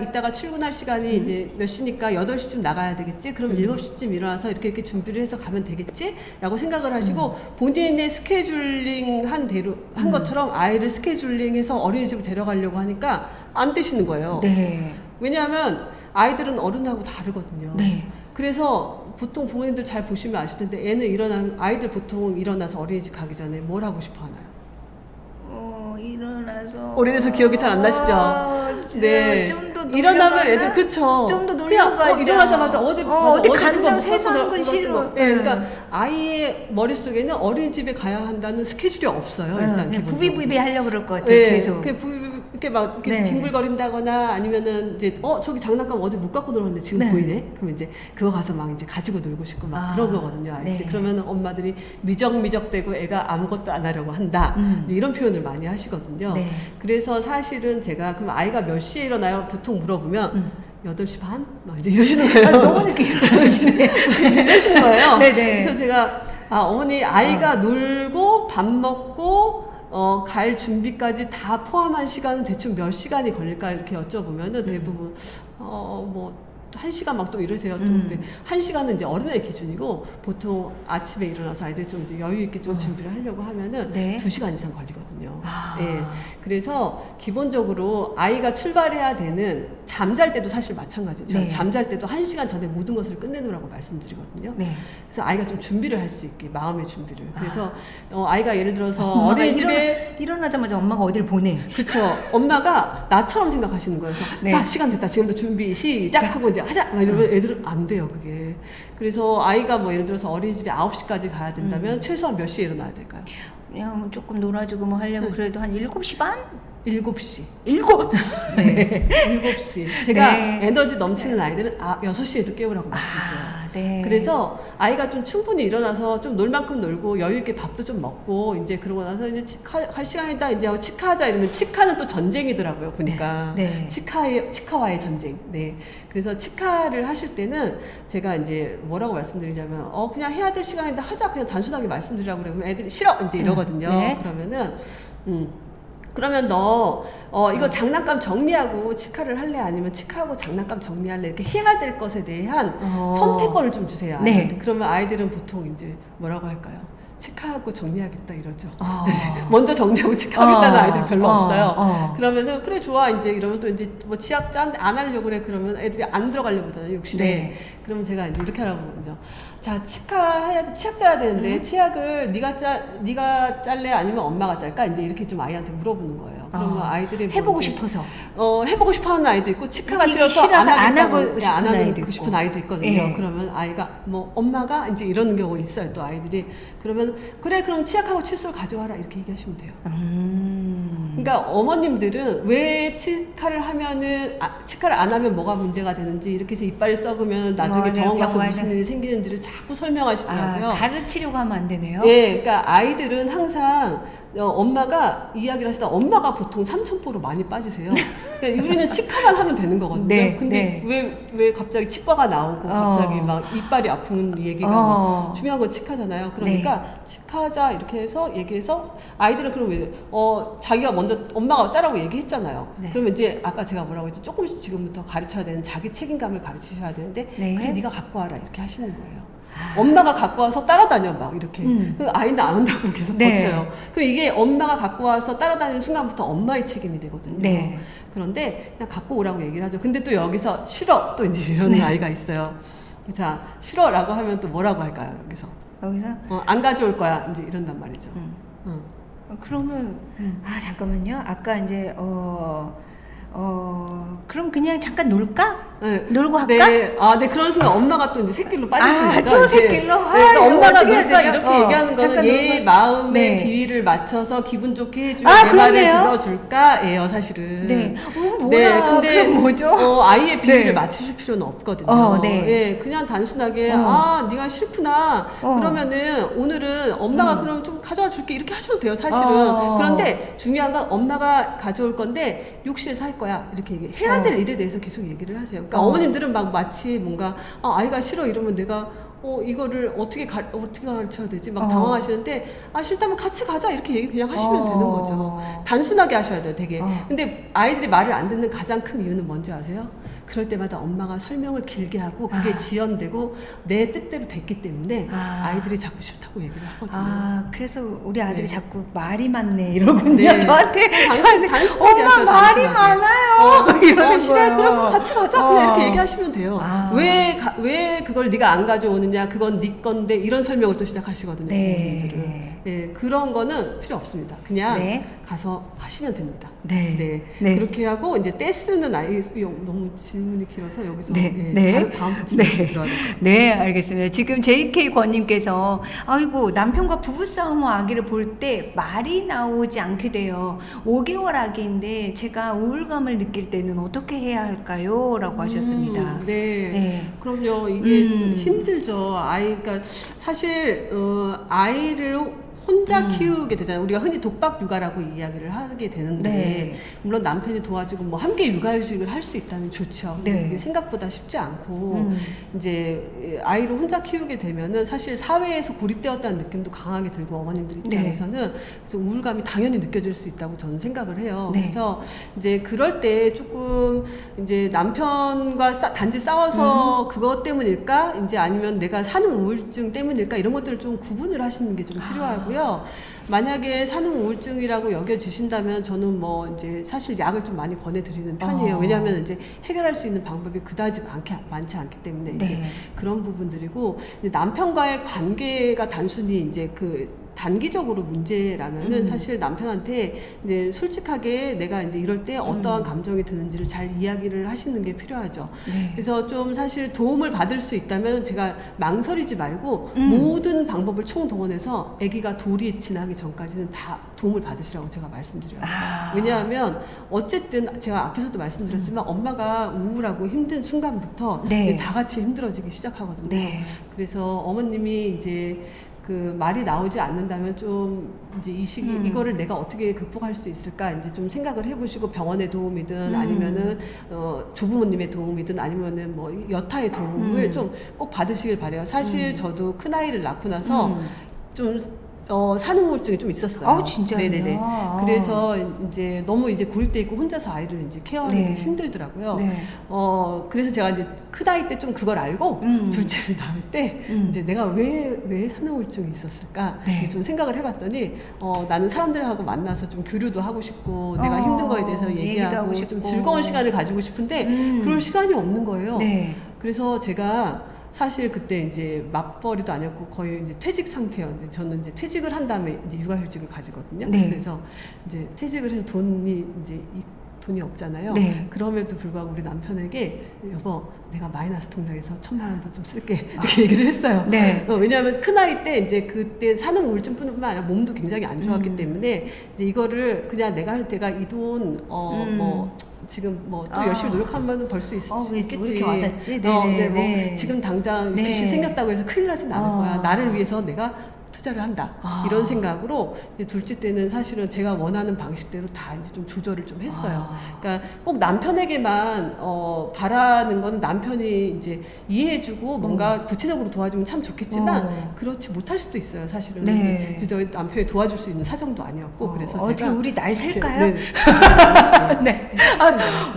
이따가 출근할 시간이 이제 몇 시니까 8시쯤 나가야 되겠지? 그럼 7시쯤 일어나서 이렇게 준비를 해서 가면 되겠지? 라고 생각을 하시고 본인의 스케줄링 한 것처럼 아이를 스케줄링해서 어린이집을 데려가려고 하니까 안 되시는 거예요. 네. 왜냐하면 아이들은 어른하고 다르거든요. 네. 그래서 보통 부모님들 잘 보시면 아실 텐데 아이들 보통 일어나서 어린이집 가기 전에 뭘 하고 싶어 하나요? 일어나서 오래돼서 기억이 잘 안 나시죠? 네. 좀더 일어나면 애들 그쵸. 좀 더 그냥 놀려고 하자. 일어나자마자 어디 어디 그거 간다고 못 세수하는 갖고 건 놀- 싫어. 거. 네, 그러니까 아이의 머릿속에는 어린이집에 가야 한다는 스케줄이 없어요. 일단 그냥 기본적으로. 부비부비 하려고 그럴 것 같아요. 네, 계속. 이렇게 막 이렇게 네. 뒹굴거린다거나 아니면은 이제 저기 장난감 어디 못 갖고 놀았는데 지금 네. 보이네. 그럼 이제 그거 가서 막 이제 가지고 놀고 싶고 막 그런 거거든요. 아이들이. 네. 그러면 엄마들이 미적미적대고 애가 아무것도 안 하려고 한다. 이런 표현을 많이 하시거든요. 네. 그래서 사실은 제가 그럼 아이가 몇 시에 일어나요? 보통 물어보면 8시 반? 막 이제 이러시는 거예요. 너무 늦게 일어나시네. 이러시는 거예요. 네네. 그래서 제가 어머니 아이가 놀고 밥 먹고 갈 준비까지 다 포함한 시간은 대충 몇 시간이 걸릴까 이렇게 여쭤보면은 대부분 뭐 1시간 막 또 이러세요. 또 근데 1시간은 이제 어른의 기준이고 보통 아침에 일어나서 아이들 좀 이제 여유 있게 좀 준비를 하려고 하면은 네. 2시간 이상 걸리거든요. 예. 그래서 기본적으로 아이가 출발해야 되는 잠잘 때도 사실 마찬가지죠. 네. 잠잘 때도 1시간 전에 모든 것을 끝내놓으라고 말씀드리거든요. 네. 그래서 아이가 좀 준비를 할 수 있게 마음의 준비를. 그래서 아이가 예를 들어서 엄마가 어린이집에 일어나자마자 엄마가 어딜 보내. 그쵸. 엄마가 나처럼 생각하시는 거예요. 그래서 네. 자, 시간 됐다. 지금부터 준비 시작하고 이제 하자. 막 이러면 애들은 안 돼요, 그게. 그래서 아이가 뭐 예를 들어서 어린이집에 9시까지 가야 된다면 최소한 몇 시에 일어나야 될까요? 그냥 뭐 조금 놀아주고 뭐 하려면 그래도 한 7시 반? 7시. 7! 네. 7시. 제가 네. 에너지 넘치는 아이들은 6시에도 깨우라고 말씀드려요. 네. 그래서 아이가 좀 충분히 일어나서 좀 놀 만큼 놀고 여유 있게 밥도 좀 먹고 이제 그러고 나서 이제 치카할 시간이다 이제 치카하자 이러면 치카는 또 전쟁이더라고요 보니까 네. 치카와의 전쟁. 네. 그래서 치카를 하실 때는 제가 이제 뭐라고 말씀드리냐면 그냥 해야 될 시간인데 하자 그냥 단순하게 말씀드리라고 그러면 애들이 싫어 이제 이러거든요. 네. 그러면은 그러면 너 이거 장난감 정리하고 치카를 할래? 아니면 치카하고 장난감 정리할래? 이렇게 해야 될 것에 대한 선택권을 좀 주세요. 아이들한테. 네. 그러면 아이들은 보통 이제 뭐라고 할까요? 치카하고 정리하겠다 이러죠. 어. 먼저 정리하고 치카하겠다는 아이들이 별로 없어요. 어. 그러면은 그래 좋아 이제 이러면 또 이제 뭐 치약 짠 안 하려고 그래 그러면 애들이 안 들어가려고 하잖아요 욕실에. 네. 그러면 제가 이제 이렇게 하라고 그러거든요. 자 치카 해야 돼 치약 짜야 되는데 치약을 네가 짤래 아니면 엄마가 짤까 이제 이렇게 좀 아이한테 물어보는 거예요. 그러면 아이들이 뭐 해보고 이제 싶어서. 해보고 싶어하는 아이도 있고 치카가 이게 싫어서 싫어서 안 하겠다고, 하고 싶은 안 하고 아이도 있고. 싶은 아이도 있거든요. 예. 그러면 아이가 뭐 엄마가 이제 이러는 경우 있어요. 또 아이들이 그러면 그래 그럼 치약하고 칫솔 가져와라 이렇게 얘기하시면 돼요. 그러니까 어머님들은 왜 치카를 하면은 치카를 안 하면 뭐가 문제가 되는지 이렇게 해서 이빨이 썩으면 나중에 맞아요. 병원 가서 병원에. 무슨 일이 생기는지를 자꾸 설명하시더라고요. 가르치려고 하면 안 되네요. 예, 그러니까 아이들은 항상 엄마가 이야기를 하시다 엄마가 보통 삼천포로 많이 빠지세요. 그러니까 우리는 치과만 하면 되는 거거든요. 네, 근데 네. 왜 갑자기 치과가 나오고 갑자기 막 이빨이 아픈 얘기가 막 중요한 건 치과잖아요. 그러니까 치과자 이렇게 해서 얘기해서 아이들은 그럼 왜 자기가 먼저 엄마가 짜라고 얘기했잖아요. 네. 그러면 이제 아까 제가 뭐라고 했지 조금씩 지금부터 가르쳐야 되는 자기 책임감을 가르치셔야 되는데 네. 그래 네가 갖고 와라 이렇게 하시는 거예요. 엄마가 갖고 와서 따라다녀 막 이렇게 그 아이는 안 온다고 계속 네. 버텨요. 그 이게 엄마가 갖고 와서 따라다니는 순간부터 엄마의 책임이 되거든요. 네. 그런데 그냥 갖고 오라고 얘기를 하죠. 근데 또 여기서 싫어 또 이제 이러는 아이가 있어요. 자 싫어라고 하면 또 뭐라고 할까요 여기서? 여기서 안 가져올 거야 이제 이런단 말이죠. 그러면 잠깐만요. 아까 이제 그럼 그냥 잠깐 놀까? 네. 놀고 할까? 네. 네 그런 순간 엄마가 또 이제 새길로 빠지시는 거죠. 또 이제. 새길로? 네, 그러니까 이거 엄마가 어떻게 해야 놀까 되죠? 이렇게 얘기하는 거는 잠깐 얘 놀고. 마음의 네. 비위를 맞춰서 기분 좋게 해주면 내 말을 그러네요. 들어줄까예요 사실은. 네. 뭐야? 네, 근데 그럼 뭐죠? 아이의 비위를 네. 맞추실 필요는 없거든요. 네. 예, 그냥 단순하게 네가 싫구나. 그러면은 오늘은 엄마가 그럼 좀 가져와 줄게 이렇게 하셔도 돼요 사실은. 그런데 중요한 건 엄마가 가져올 건데 욕실에서 할 거야 이렇게 해야 될 일에 대해서 계속 얘기를 하세요. 그러니까 어머님들은 막 마치 뭔가 아이가 싫어 이러면 내가 이거를 어떻게 가르쳐야 되지? 막 당황하시는데, 싫다면 같이 가자. 이렇게 얘기 그냥 하시면 되는 거죠. 단순하게 하셔야 돼요, 되게. 근데 아이들이 말을 안 듣는 가장 큰 이유는 뭔지 아세요? 그럴 때마다 엄마가 설명을 길게 하고 그게 지연되고 내 뜻대로 됐기 때문에 아이들이 자꾸 싫다고 얘기를 하거든요. 그래서 우리 아들이 네. 자꾸 말이 많네 이러군요. 네. 저한테 단순하게 엄마 하셔요, 말이 단순하게. 많아요. 이러는 싫어요. 거예요. 그럼 같이 가자. 그냥 이렇게 얘기하시면 돼요. 왜 그걸 네가 안 가져오느냐? 그건 네 건데 이런 설명을 또 시작하시거든요. 부모님들은. 네, 그런 거는 필요 없습니다. 그냥 가서 하시면 됩니다. 네. 그렇게 하고 이제 떼쓰는 아이 너무 질문이 길어서 여기서 다음 질문 들어야 될 것 같아요. 네, 알겠습니다. 지금 JK 권님께서 아이고 남편과 부부싸움 후 아기를 볼 때 말이 나오지 않게 돼요. 5개월 아기인데 제가 우울감을 느낄 때는 어떻게 해야 할까요? 라고 하셨습니다. 네. 그럼요. 이게 좀 힘들죠. 그러니까 사실 아이를 혼자 키우게 되잖아요. 우리가 흔히 독박 육아라고 이야기를 하게 되는데 물론 남편이 도와주고 뭐 함께 육아휴직을 할 수 있다면 좋죠. 근데 그게 생각보다 쉽지 않고 이제 아이를 혼자 키우게 되면은 사실 사회에서 고립되었다는 느낌도 강하게 들고 어머님들 입장에서는 그래서 우울감이 당연히 느껴질 수 있다고 저는 생각을 해요. 그래서 이제 그럴 때 조금 이제 남편과 단지 싸워서 그것 때문일까? 이제 아니면 내가 사는 우울증 때문일까? 이런 것들을 좀 구분을 하시는 게 좀 필요하고요. 만약에 산후 우울증이라고 여겨지신다면 저는 뭐 이제 사실 약을 좀 많이 권해드리는 편이에요. 왜냐하면 이제 해결할 수 있는 방법이 그다지 많지 않기 때문에 이제 그런 부분들이고 남편과의 관계가 단순히 이제 단기적으로 문제라면은 사실 남편한테 이제 솔직하게 내가 이제 이럴 때 어떠한 감정이 드는지를 잘 이야기를 하시는 게 필요하죠. 그래서 좀 사실 도움을 받을 수 있다면 제가 망설이지 말고 모든 방법을 총동원해서 아기가 돌이 지나기 전까지는 다 도움을 받으시라고 제가 말씀드려요. 왜냐하면 어쨌든 제가 앞에서도 말씀드렸지만 엄마가 우울하고 힘든 순간부터 다 같이 힘들어지기 시작하거든요. 그래서 어머님이 이제 말이 나오지 않는다면 좀 이제 이 시기 이거를 내가 어떻게 극복할 수 있을까 이제 좀 생각을 해보시고 병원의 도움이든 아니면은 조부모님의 도움이든 아니면은 뭐 여타의 도움을 좀 꼭 받으시길 바래요. 사실 저도 큰 아이를 낳고 나서 좀 산후 우울증이 좀 있었어요. 아, 진짜요? 네네네. 그래서 이제 너무 이제 고립돼 있고 혼자서 아이를 이제 케어하는 네. 게 힘들더라고요. 네. 그래서 제가 이제 큰 아이 때 좀 그걸 알고 둘째를 낳을 때 이제 내가 왜 산후 우울증이 있었을까 네. 좀 생각을 해봤더니 나는 사람들하고 만나서 좀 교류도 하고 싶고 내가 힘든 거에 대해서 얘기도 얘기하고 하고 좀 싶고. 즐거운 시간을 가지고 싶은데 그럴 시간이 없는 거예요. 네. 그래서 제가 사실 그때 이제 맞벌이도 아니었고 거의 이제 퇴직 상태였는데 저는 이제 퇴직을 한 다음에 이제 육아휴직을 가지거든요. 네. 그래서 이제 퇴직을 해서 돈이 없잖아요. 네. 그럼에도 불구하고 우리 남편에게 여보 내가 마이너스 통장에서 1,000만 원 좀 쓸게 이렇게 얘기를 했어요. 네. 왜냐하면 큰아이 때 이제 그때 산후 우울증뿐만 아니라 몸도 굉장히 안 좋았기 때문에 이제 이거를 그냥 내가 할 때가 이 돈 뭐 지금 뭐 또 열심히 노력하면 벌 수 왜 있겠지. 이렇게 와닿지? 근데 뭐 네. 지금 당장 네. 빚이 생겼다고 해서 큰일 나진 않을 거야. 나를 위해서 내가 투자를 한다. 이런 생각으로 이제 둘째 때는 사실은 제가 원하는 방식대로 다 이제 좀 조절을 좀 했어요. 그러니까 꼭 남편에게만 바라는 거는 남편이 이제 이해해주고 뭔가 구체적으로 도와주면 참 좋겠지만 그렇지 못할 수도 있어요. 사실은. 네. 그래서 저희 남편이 도와줄 수 있는 사정도 아니었고 그래서 어떻게 제가 우리 날 살까요? 네.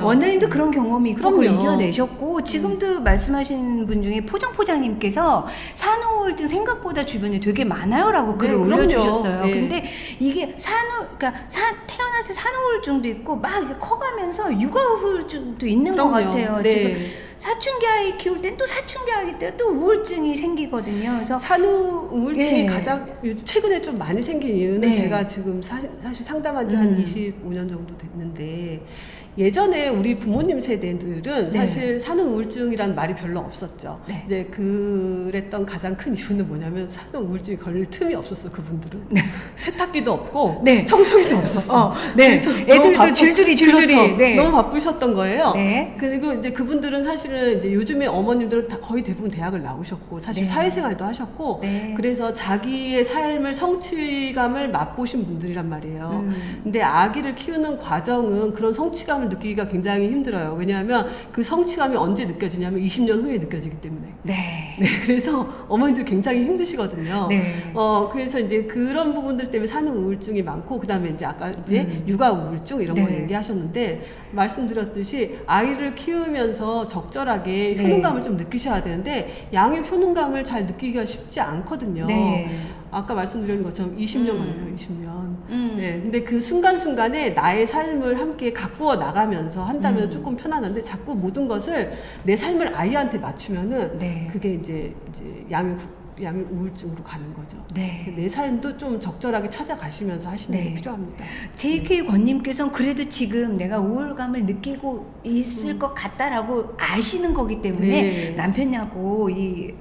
원장님도 그런 경험이 있고 그걸 그럼요. 이겨내셨고 지금도 말씀하신 분 중에 포장님께서 산후우울증 생각보다 주변에 되게 많아요라고 글을 그럼요. 올려주셨어요. 네. 근데 이게 그러니까 태어나서 산후우울증도 있고 막 이렇게 커가면서 육아우울증도 있는 것 그럼요. 같아요. 네. 지금 사춘기 아이 키울 땐 또 사춘기 아이 때 또 우울증이 생기거든요. 그래서 산후 우울증이 예. 가장 요즘 최근에 좀 많이 생긴 이유는 네. 제가 지금 사실 상담한 지 한 25년 정도 됐는데 예전에 우리 부모님 세대들은 네. 사실 산후 우울증이란 말이 별로 없었죠. 네. 이제 그랬던 가장 큰 이유는 뭐냐면 산후 우울증이 걸릴 틈이 없었어 그분들은. 세탁기도 없고 네. 청소기도 없었어. 네. 그래서 애들도 너무 줄줄이 그렇죠. 네. 너무 바쁘셨던 거예요. 네. 그리고 이제 그분들은 사실은 이제 요즘에 어머님들은 다 거의 대부분 대학을 나오셨고 사실 네. 사회생활도 하셨고 네. 그래서 자기의 삶을 성취감을 맛보신 분들이란 말이에요. 근데 아기를 키우는 과정은 그런 성취감을 느끼기가 굉장히 힘들어요. 왜냐하면 그 성취감이 언제 느껴지냐면 20년 후에 느껴지기 때문에. 네. 네, 그래서 어머니들 굉장히 힘드시거든요. 네. 그래서 이제 그런 부분들 때문에 산후 우울증이 많고, 그 다음에 이제 아까 이제 육아 우울증 이런 거 네. 얘기하셨는데, 말씀드렸듯이 아이를 키우면서 적절하게 네. 효능감을 좀 느끼셔야 되는데, 양육 효능감을 잘 느끼기가 쉽지 않거든요. 네. 아까 말씀드린 것처럼 20년 걸려요, 20년. 네, 근데 그 순간순간에 나의 삶을 함께 가꾸어 나가면서 한다면 조금 편안한데 자꾸 모든 것을 내 삶을 아이한테 맞추면은 네. 그게 이제 양육 우울증으로 가는 거죠. 네. 내 삶도 좀 적절하게 찾아가시면서 하시는 네. 게 필요합니다. JK 권님께서는 그래도 지금 내가 우울감을 느끼고 있을 것 같다라고 아시는 거기 때문에 네. 남편하고 이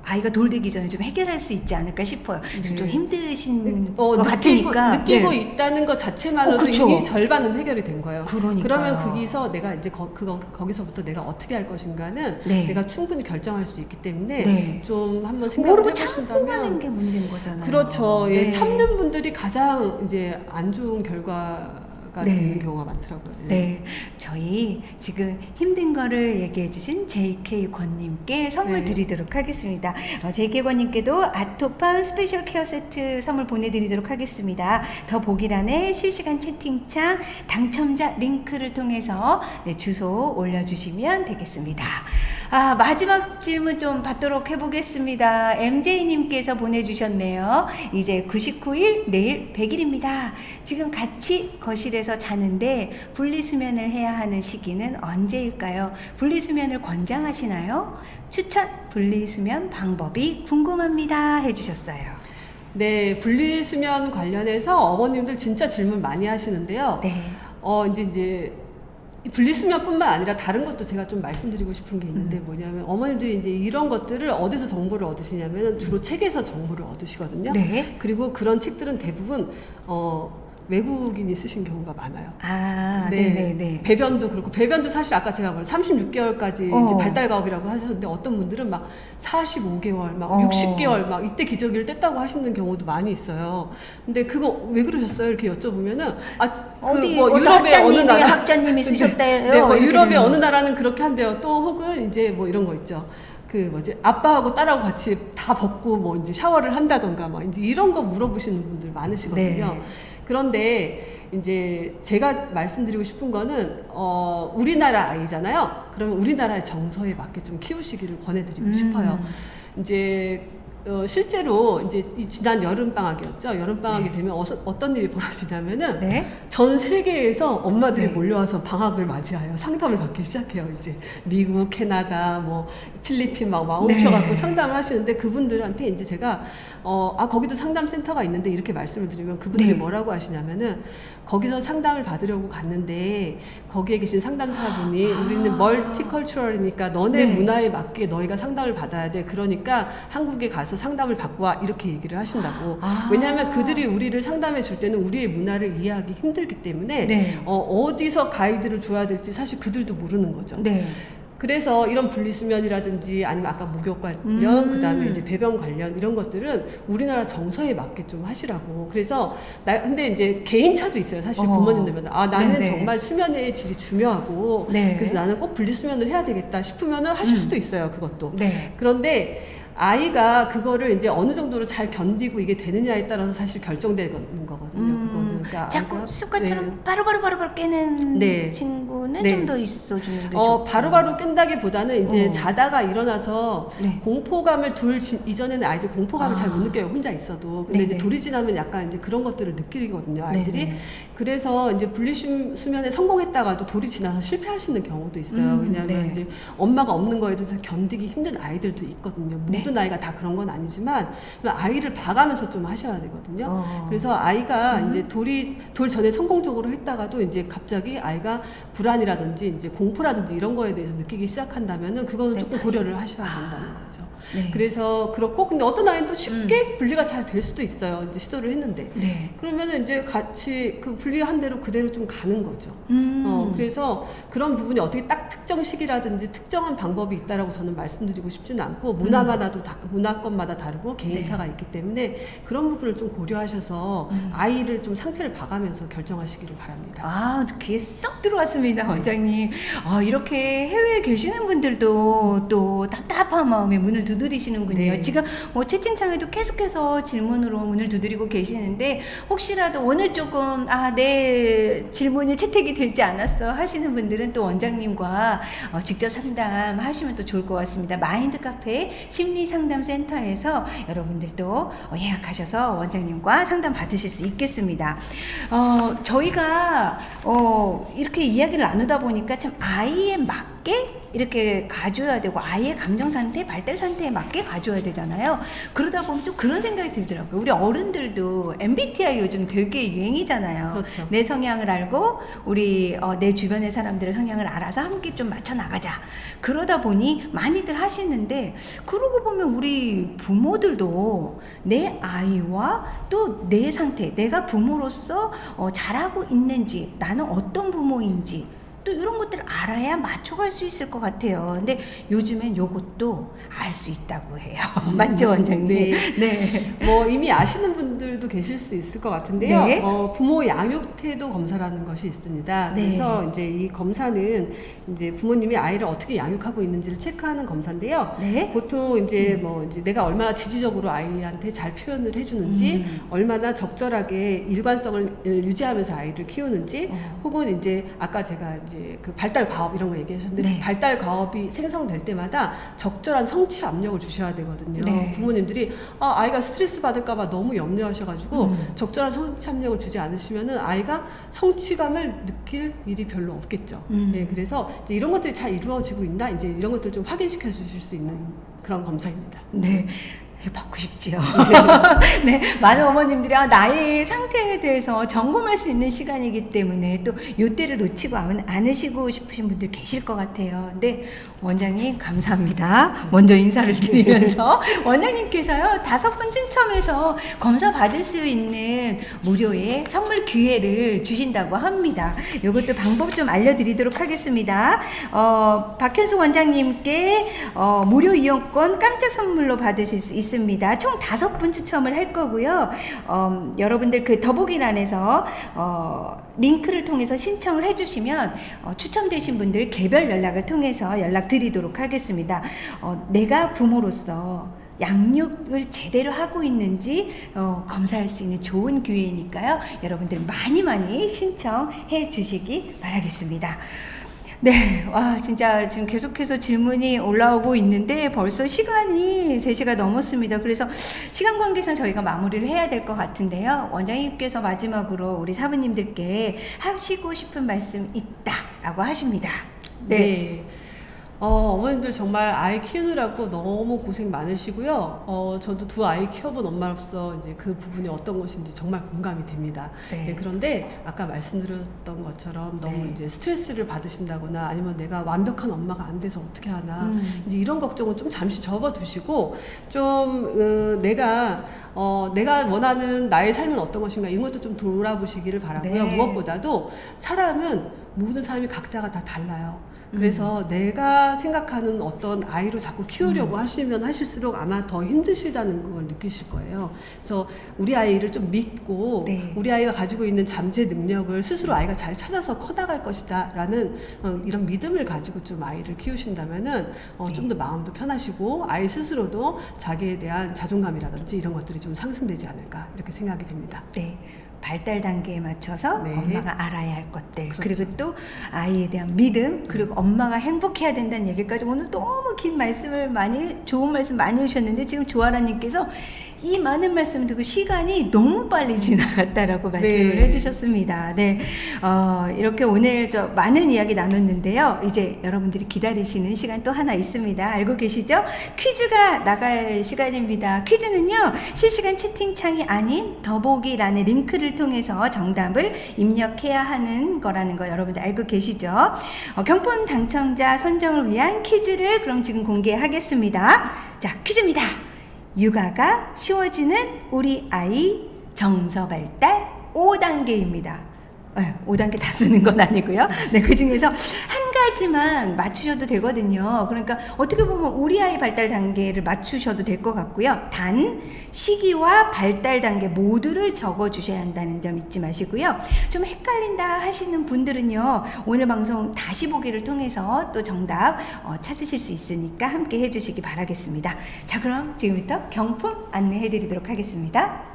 아이가 돌되기 전에 좀 해결할 수 있지 않을까 싶어요. 네. 좀 힘드신 것 같으니까. 느끼고 네. 있다는 것 자체만으로도 그쵸. 이미 절반은 해결이 된 거예요. 그러니까요. 그러면 거기서 내가 이제 거기서부터 내가 어떻게 할 것인가는 네. 내가 충분히 결정할 수 있기 때문에 네. 좀 한번 생각을 모르고 참고 가는 해보신다면 게 문제인 거잖아요. 그렇죠. 네. 예, 참는 분들이 가장 이제 안 좋은 결과가 네. 되는 경우가 많더라고요. 예. 네, 저희 지금 힘든 거를 얘기해 주신 JK 권님께 선물 네. 드리도록 하겠습니다. JK 권님께도 아토팜 스페셜 케어 세트 선물 보내드리도록 하겠습니다. 더보기란에 실시간 채팅창 당첨자 링크를 통해서 네, 주소 올려주시면 되겠습니다. 마지막 질문 좀 받도록 해보겠습니다. MJ님께서 보내주셨네요. 이제 99일, 내일 100일입니다. 지금 같이 거실에서 자는데 분리수면을 해야 하는 시기는 언제일까요? 분리수면을 권장하시나요? 추천 분리수면 방법이 궁금합니다. 해주셨어요. 네, 분리수면 관련해서 어머님들 진짜 질문 많이 하시는데요. 네. 이제 분리수면뿐만 아니라 다른 것도 제가 좀 말씀드리고 싶은 게 있는데 뭐냐면 어머님들이 이제 이런 것들을 어디서 정보를 얻으시냐면 주로 책에서 정보를 얻으시거든요. 네. 그리고 그런 책들은 대부분 외국인이 쓰신 경우가 많아요. 네네네. 배변도 그렇고, 배변도 사실 아까 제가 말한 36개월까지 이제 발달가업이라고 하셨는데 어떤 분들은 막 45개월, 막 60개월, 막 이때 기저귀를 뗐다고 하시는 경우도 많이 있어요. 근데 그거 왜 그러셨어요? 이렇게 여쭤보면은 어디 유럽의 어느 나라 학자님이 쓰셨대요. 네, 뭐 유럽의 되는 어느 나라는 그렇게 한대요. 또 혹은 이제 뭐 이런 거 있죠. 아빠하고 딸하고 같이 다 벗고 뭐 이제 샤워를 한다던가 막 이제 이런 거 물어보시는 분들 많으시거든요. 네. 그런데 이제 제가 말씀드리고 싶은 거는 우리나라 아이잖아요. 그러면 우리나라의 정서에 맞게 좀 키우시기를 권해드리고 싶어요. 이제 실제로 이제 이 지난 여름 방학이었죠. 여름 방학이 네. 되면 어떤 일이 벌어지냐면은 네. 전 세계에서 엄마들이 네. 몰려와서 방학을 맞이하여 상담을 받기 시작해요. 이제 미국, 캐나다, 뭐 필리핀 막 오셔갖고 네. 상담을 하시는데 그분들한테 이제 제가 거기도 상담 센터가 있는데 이렇게 말씀을 드리면 그분들이 네. 뭐라고 하시냐면은 거기서 상담을 받으려고 갔는데 거기에 계신 상담사분이 우리는 멀티컬처럴이니까 너네 네. 문화에 맞게 너희가 상담을 받아야 돼. 그러니까 한국에 가서 상담을 받고 와 이렇게 얘기를 하신다고. 왜냐하면 그들이 우리를 상담해 줄 때는 우리의 문화를 이해하기 힘들기 때문에 네. 어디서 가이드를 줘야 될지 사실 그들도 모르는 거죠. 네. 그래서 이런 분리수면이라든지 아니면 아까 목욕 관련 그다음에 이제 배변 관련 이런 것들은 우리나라 정서에 맞게 좀 하시라고. 그래서 근데 이제 개인차도 있어요. 사실 부모님들마다 나는 네네. 정말 수면의 질이 중요하고 네. 그래서 나는 꼭 분리수면을 해야 되겠다 싶으면은 하실 수도 있어요. 그것도. 네. 그런데 아이가 그거를 이제 어느 정도로 잘 견디고 이게 되느냐에 따라서 사실 결정되는 거거든요. 그거는 그러니까 자꾸 아이가- 습관처럼 네. 바로바로 깨는 네. 친구는 네. 좀 더 있어주는 게 좋고. 바로바로 깬다기보다는 이제 어. 자다가 일어나서 네. 공포감을 이전에는 아이들 공포감을 잘 못 느껴요. 혼자 있어도. 근데 이제 네네. 돌이 지나면 약간 이제 그런 것들을 느끼거든요. 아이들이. 네네. 그래서 이제 분리수면에 성공했다가도 돌이 지나서 실패하시는 경우도 있어요. 왜냐하면 네. 이제 엄마가 없는 거에 대해서 견디기 힘든 아이들도 있거든요. 모든 아이가 다 그런 건 아니지만 아이를 봐가면서 좀 하셔야 되거든요. 그래서 아이가 이제 돌 전에 성공적으로 했다가도 이제 갑자기 아이가 불안이라든지 이제 공포라든지 이런 거에 대해서 느끼기 시작한다면은 그거는 네, 조금 다시. 고려를 하셔야 된다는 거죠. 네. 그래서 그렇고 근데 어떤 아이는 또 쉽게 분리가 잘 될 수도 있어요. 이제 시도를 했는데. 네. 그러면은 이제 같이 그 분리한 대로 그대로 좀 가는 거죠. 그래서 그런 부분이 어떻게 딱 특정 시기라든지 특정한 방법이 있다라고 저는 말씀드리고 싶지는 않고 문화권마다 다르고 개인차가 있기 때문에 그런 부분을 좀 고려하셔서 아이를 좀 상태를 봐가면서 결정하시기를 바랍니다. 귀에 쏙 들어왔습니다, 원장님. 이렇게 해외에 계시는 분들도 또 답답한 마음에 문을 두드리시는군요. 네. 지금 뭐 채팅창에도 계속해서 질문으로 문을 두드리고 계시는데 혹시라도 오늘 조금 내 질문이 채택이 되지 않았어 하시는 분들은 또 원장님과 직접 상담하시면 또 좋을 것 같습니다. 마인드 카페 심리상담센터에서 여러분들도 예약하셔서 원장님과 상담 받으실 수 있겠습니다. 저희가 이렇게 이야기를 나누다 보니까 참 아이에 맞게 이렇게 가줘야 되고 아이의 감정 상태, 발달 상태에 맞게 가줘야 되잖아요. 그러다 보면 좀 그런 생각이 들더라고요. 우리 어른들도 MBTI 요즘 되게 유행이잖아요. 그렇죠. 내 성향을 알고 우리 내 주변의 사람들의 성향을 알아서 함께 좀 맞춰 나가자. 그러다 보니 많이들 하시는데 그러고 보면 우리 부모들도 내 아이와 또 내 상태, 내가 부모로서 잘하고 있는지, 나는 어떤 부모인지 또 이런 것들을 알아야 맞춰갈 수 있을 것 같아요. 근데 요즘엔 요것도 알 수 있다고 해요. 맞죠, 원장님? 네. 네. 뭐 이미 아시는 분들도 계실 수 있을 것 같은데요. 네. 부모 양육 태도 검사라는 것이 있습니다. 네. 그래서 이제 이 검사는 이제 부모님이 아이를 어떻게 양육하고 있는지를 체크하는 검사인데요. 네. 보통 이제 뭐 이제 내가 얼마나 지지적으로 아이한테 잘 표현을 해주는지, 얼마나 적절하게 일관성을 유지하면서 아이를 키우는지, 혹은 이제 아까 제가 이제 그 발달 과업 이런 거 얘기하셨는데 네. 발달 과업이 생성될 때마다 적절한 성취 압력을 주셔야 되거든요. 네. 부모님들이 아이가 스트레스 받을까봐 너무 염려하셔가지고 적절한 성취 압력을 주지 않으시면은 아이가 성취감을 느낄 일이 별로 없겠죠. 네, 그래서 이제 이런 것들이 잘 이루어지고 있나 이제 이런 것들 좀 확인시켜 주실 수 있는 그런 검사입니다. 네. 해받고 싶지요. 네, 많은 어머님들이 나의 상태에 대해서 점검할 수 있는 시간이기 때문에 또 이때를 놓치고 않으시고 싶으신 분들 계실 것 같아요. 근데 원장님 감사합니다. 먼저 인사를 드리면서 원장님께서요 5분 춘첨해서 검사 받을 수 있는 무료의 선물 기회를 주신다고 합니다. 이것도 방법 좀 알려드리도록 하겠습니다. 박현수 원장님께 무료 이용권 깜짝 선물로 받으실 수 있습니다. 있습니다. 총 5분 추첨을 할 거고요. 여러분들 그 더보기란에서 링크를 통해서 신청을 해주시면 추첨되신 분들 개별 연락을 통해서 연락드리도록 하겠습니다. 내가 부모로서 양육을 제대로 하고 있는지 검사할 수 있는 좋은 기회니까요. 여러분들 많이 신청해 주시기 바라겠습니다. 네, 와, 진짜 지금 계속해서 질문이 올라오고 있는데 벌써 시간이 3시가 넘었습니다. 그래서 시간 관계상 저희가 마무리를 해야 될 것 같은데요. 원장님께서 마지막으로 우리 사부님들께 하시고 싶은 말씀 있다라고 하십니다. 네. 어머님들 정말 아이 키우느라고 너무 고생 많으시고요. 저도 2 아이 키워본 엄마로서 이제 그 부분이 어떤 것인지 정말 공감이 됩니다. 네. 네, 그런데 아까 말씀드렸던 것처럼 너무 네. 이제 스트레스를 받으신다거나 아니면 내가 완벽한 엄마가 안 돼서 어떻게 하나 이제 이런 걱정은 좀 잠시 접어두시고 좀 내가 원하는 나의 삶은 어떤 것인가 이런 것도 좀 돌아보시기를 바라고요. 네. 무엇보다도 사람은 모든 사람이 각자가 다 달라요. 그래서 내가 생각하는 어떤 아이로 자꾸 키우려고 하시면 하실수록 아마 더 힘드시다는 걸 느끼실 거예요. 그래서 우리 아이를 좀 믿고 네. 우리 아이가 가지고 있는 잠재 능력을 스스로 아이가 잘 찾아서 커나갈 것이다 라는 이런 믿음을 가지고 좀 아이를 키우신다면은 네. 좀 더 마음도 편하시고 아이 스스로도 자기에 대한 자존감이라든지 이런 것들이 좀 상승되지 않을까 이렇게 생각이 됩니다. 네. 발달 단계에 맞춰서 네. 엄마가 알아야 할 것들, 그렇죠. 그리고 또 아이에 대한 믿음, 그리고 엄마가 행복해야 된다는 얘기까지 오늘 너무 긴 말씀을 좋은 말씀 많이 해주셨는데 지금 조아라님께서 이 많은 말씀을 듣고 시간이 너무 빨리 지나갔다라고 말씀을 네. 해주셨습니다. 네, 이렇게 오늘 많은 이야기 나눴는데요. 이제 여러분들이 기다리시는 시간 또 하나 있습니다. 알고 계시죠? 퀴즈가 나갈 시간입니다. 퀴즈는요, 실시간 채팅창이 아닌 더보기란의 링크를 통해서 정답을 입력해야 하는 거라는 거 여러분들 알고 계시죠? 경품 당첨자 선정을 위한 퀴즈를 그럼 지금 공개하겠습니다. 자, 퀴즈입니다. 육아가 쉬워지는 우리 아이 정서 발달 5단계입니다. 5단계 다 쓰는 건 아니고요. 네, 그 중에서 한 가지만 맞추셔도 되거든요. 그러니까 어떻게 보면 우리 아이 발달 단계를 맞추셔도 될 것 같고요. 단 시기와 발달 단계 모두를 적어주셔야 한다는 점 잊지 마시고요. 좀 헷갈린다 하시는 분들은요, 오늘 방송 다시 보기를 통해서 또 정답 찾으실 수 있으니까 함께 해주시기 바라겠습니다. 자, 그럼 지금부터 경품 안내해 드리도록 하겠습니다.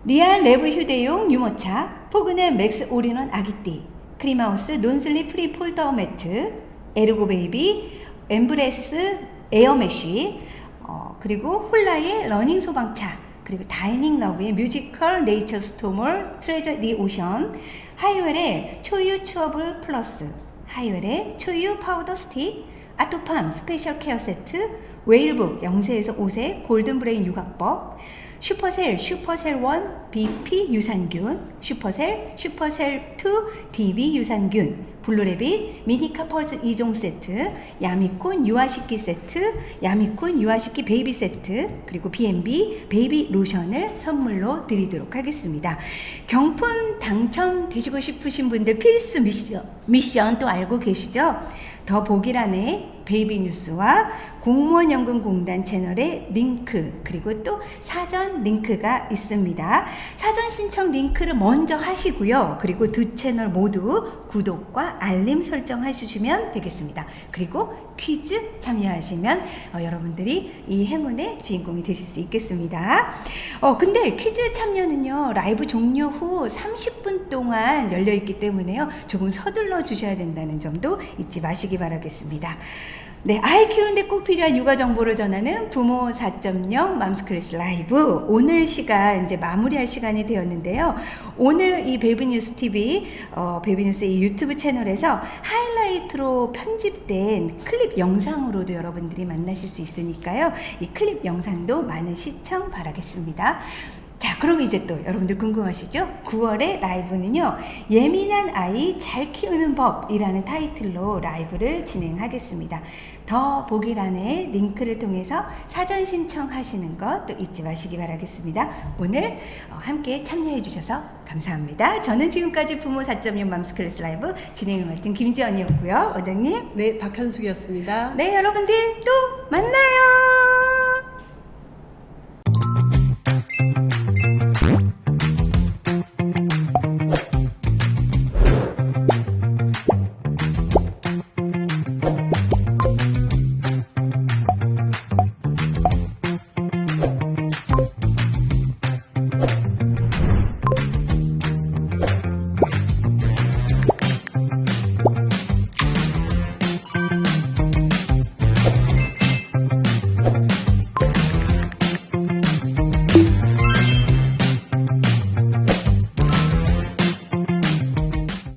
리안 레브 휴대용 유모차, 포그네 맥스 올인원 아기띠, 크림하우스 논슬립 프리 폴더 매트, 에르고 베이비 엠브레스 에어메쉬, 그리고 홀라의 러닝 소방차, 그리고 다이닝 러브의 뮤지컬 네이처 스토머 트레저 디 오션, 하이웰의 초유 추어블 플러스, 하이웰의 초유 파우더 스틱, 아토팜 스페셜 케어 세트, 웨일북 0세에서 5세 골든브레인 육아법, 슈퍼셀 1 BP 유산균, 슈퍼셀 2 DB 유산균, 블루레빗 미니카 펄즈 2종 세트, 야미콘 유아식기 세트, 야미콘 유아식기 베이비 세트, 그리고 B&B 베이비 로션을 선물로 드리도록 하겠습니다. 경품 당첨되시고 싶으신 분들 필수 미션 또 알고 계시죠? 더 보기란에 베이비 뉴스와 공무원연금공단 채널의 링크, 그리고 또 사전 링크가 있습니다. 사전 신청 링크를 먼저 하시고요. 그리고 2 채널 모두 구독과 알림 설정하시면 되겠습니다. 그리고 퀴즈 참여하시면 여러분들이 이 행운의 주인공이 되실 수 있겠습니다. 근데 퀴즈 참여는요, 라이브 종료 후 30분 동안 열려있기 때문에요, 조금 서둘러 주셔야 된다는 점도 잊지 마시기 바라겠습니다. 네, 아이 키우는데 꼭 필요한 육아 정보를 전하는 부모 4.0 맘스클래스 라이브, 오늘 시간 이제 마무리할 시간이 되었는데요. 오늘 이 베이비뉴스 TV, 베이비뉴스의 이 유튜브 채널에서 하이라이트로 편집된 클립 영상으로도 여러분들이 만나실 수 있으니까요. 이 클립 영상도 많은 시청 바라겠습니다. 자, 그럼 이제 또 여러분들 궁금하시죠? 9월의 라이브는요, 예민한 아이 잘 키우는 법이라는 타이틀로 라이브를 진행하겠습니다. 더 보기란에 링크를 통해서 사전 신청하시는 것 또 잊지 마시기 바라겠습니다. 오늘 함께 참여해 주셔서 감사합니다. 저는 지금까지 부모 4.0 맘스클래스 라이브 진행을 맡은 김지연이었고요. 원장님. 네, 박현숙이었습니다. 네, 여러분들 또 만나요.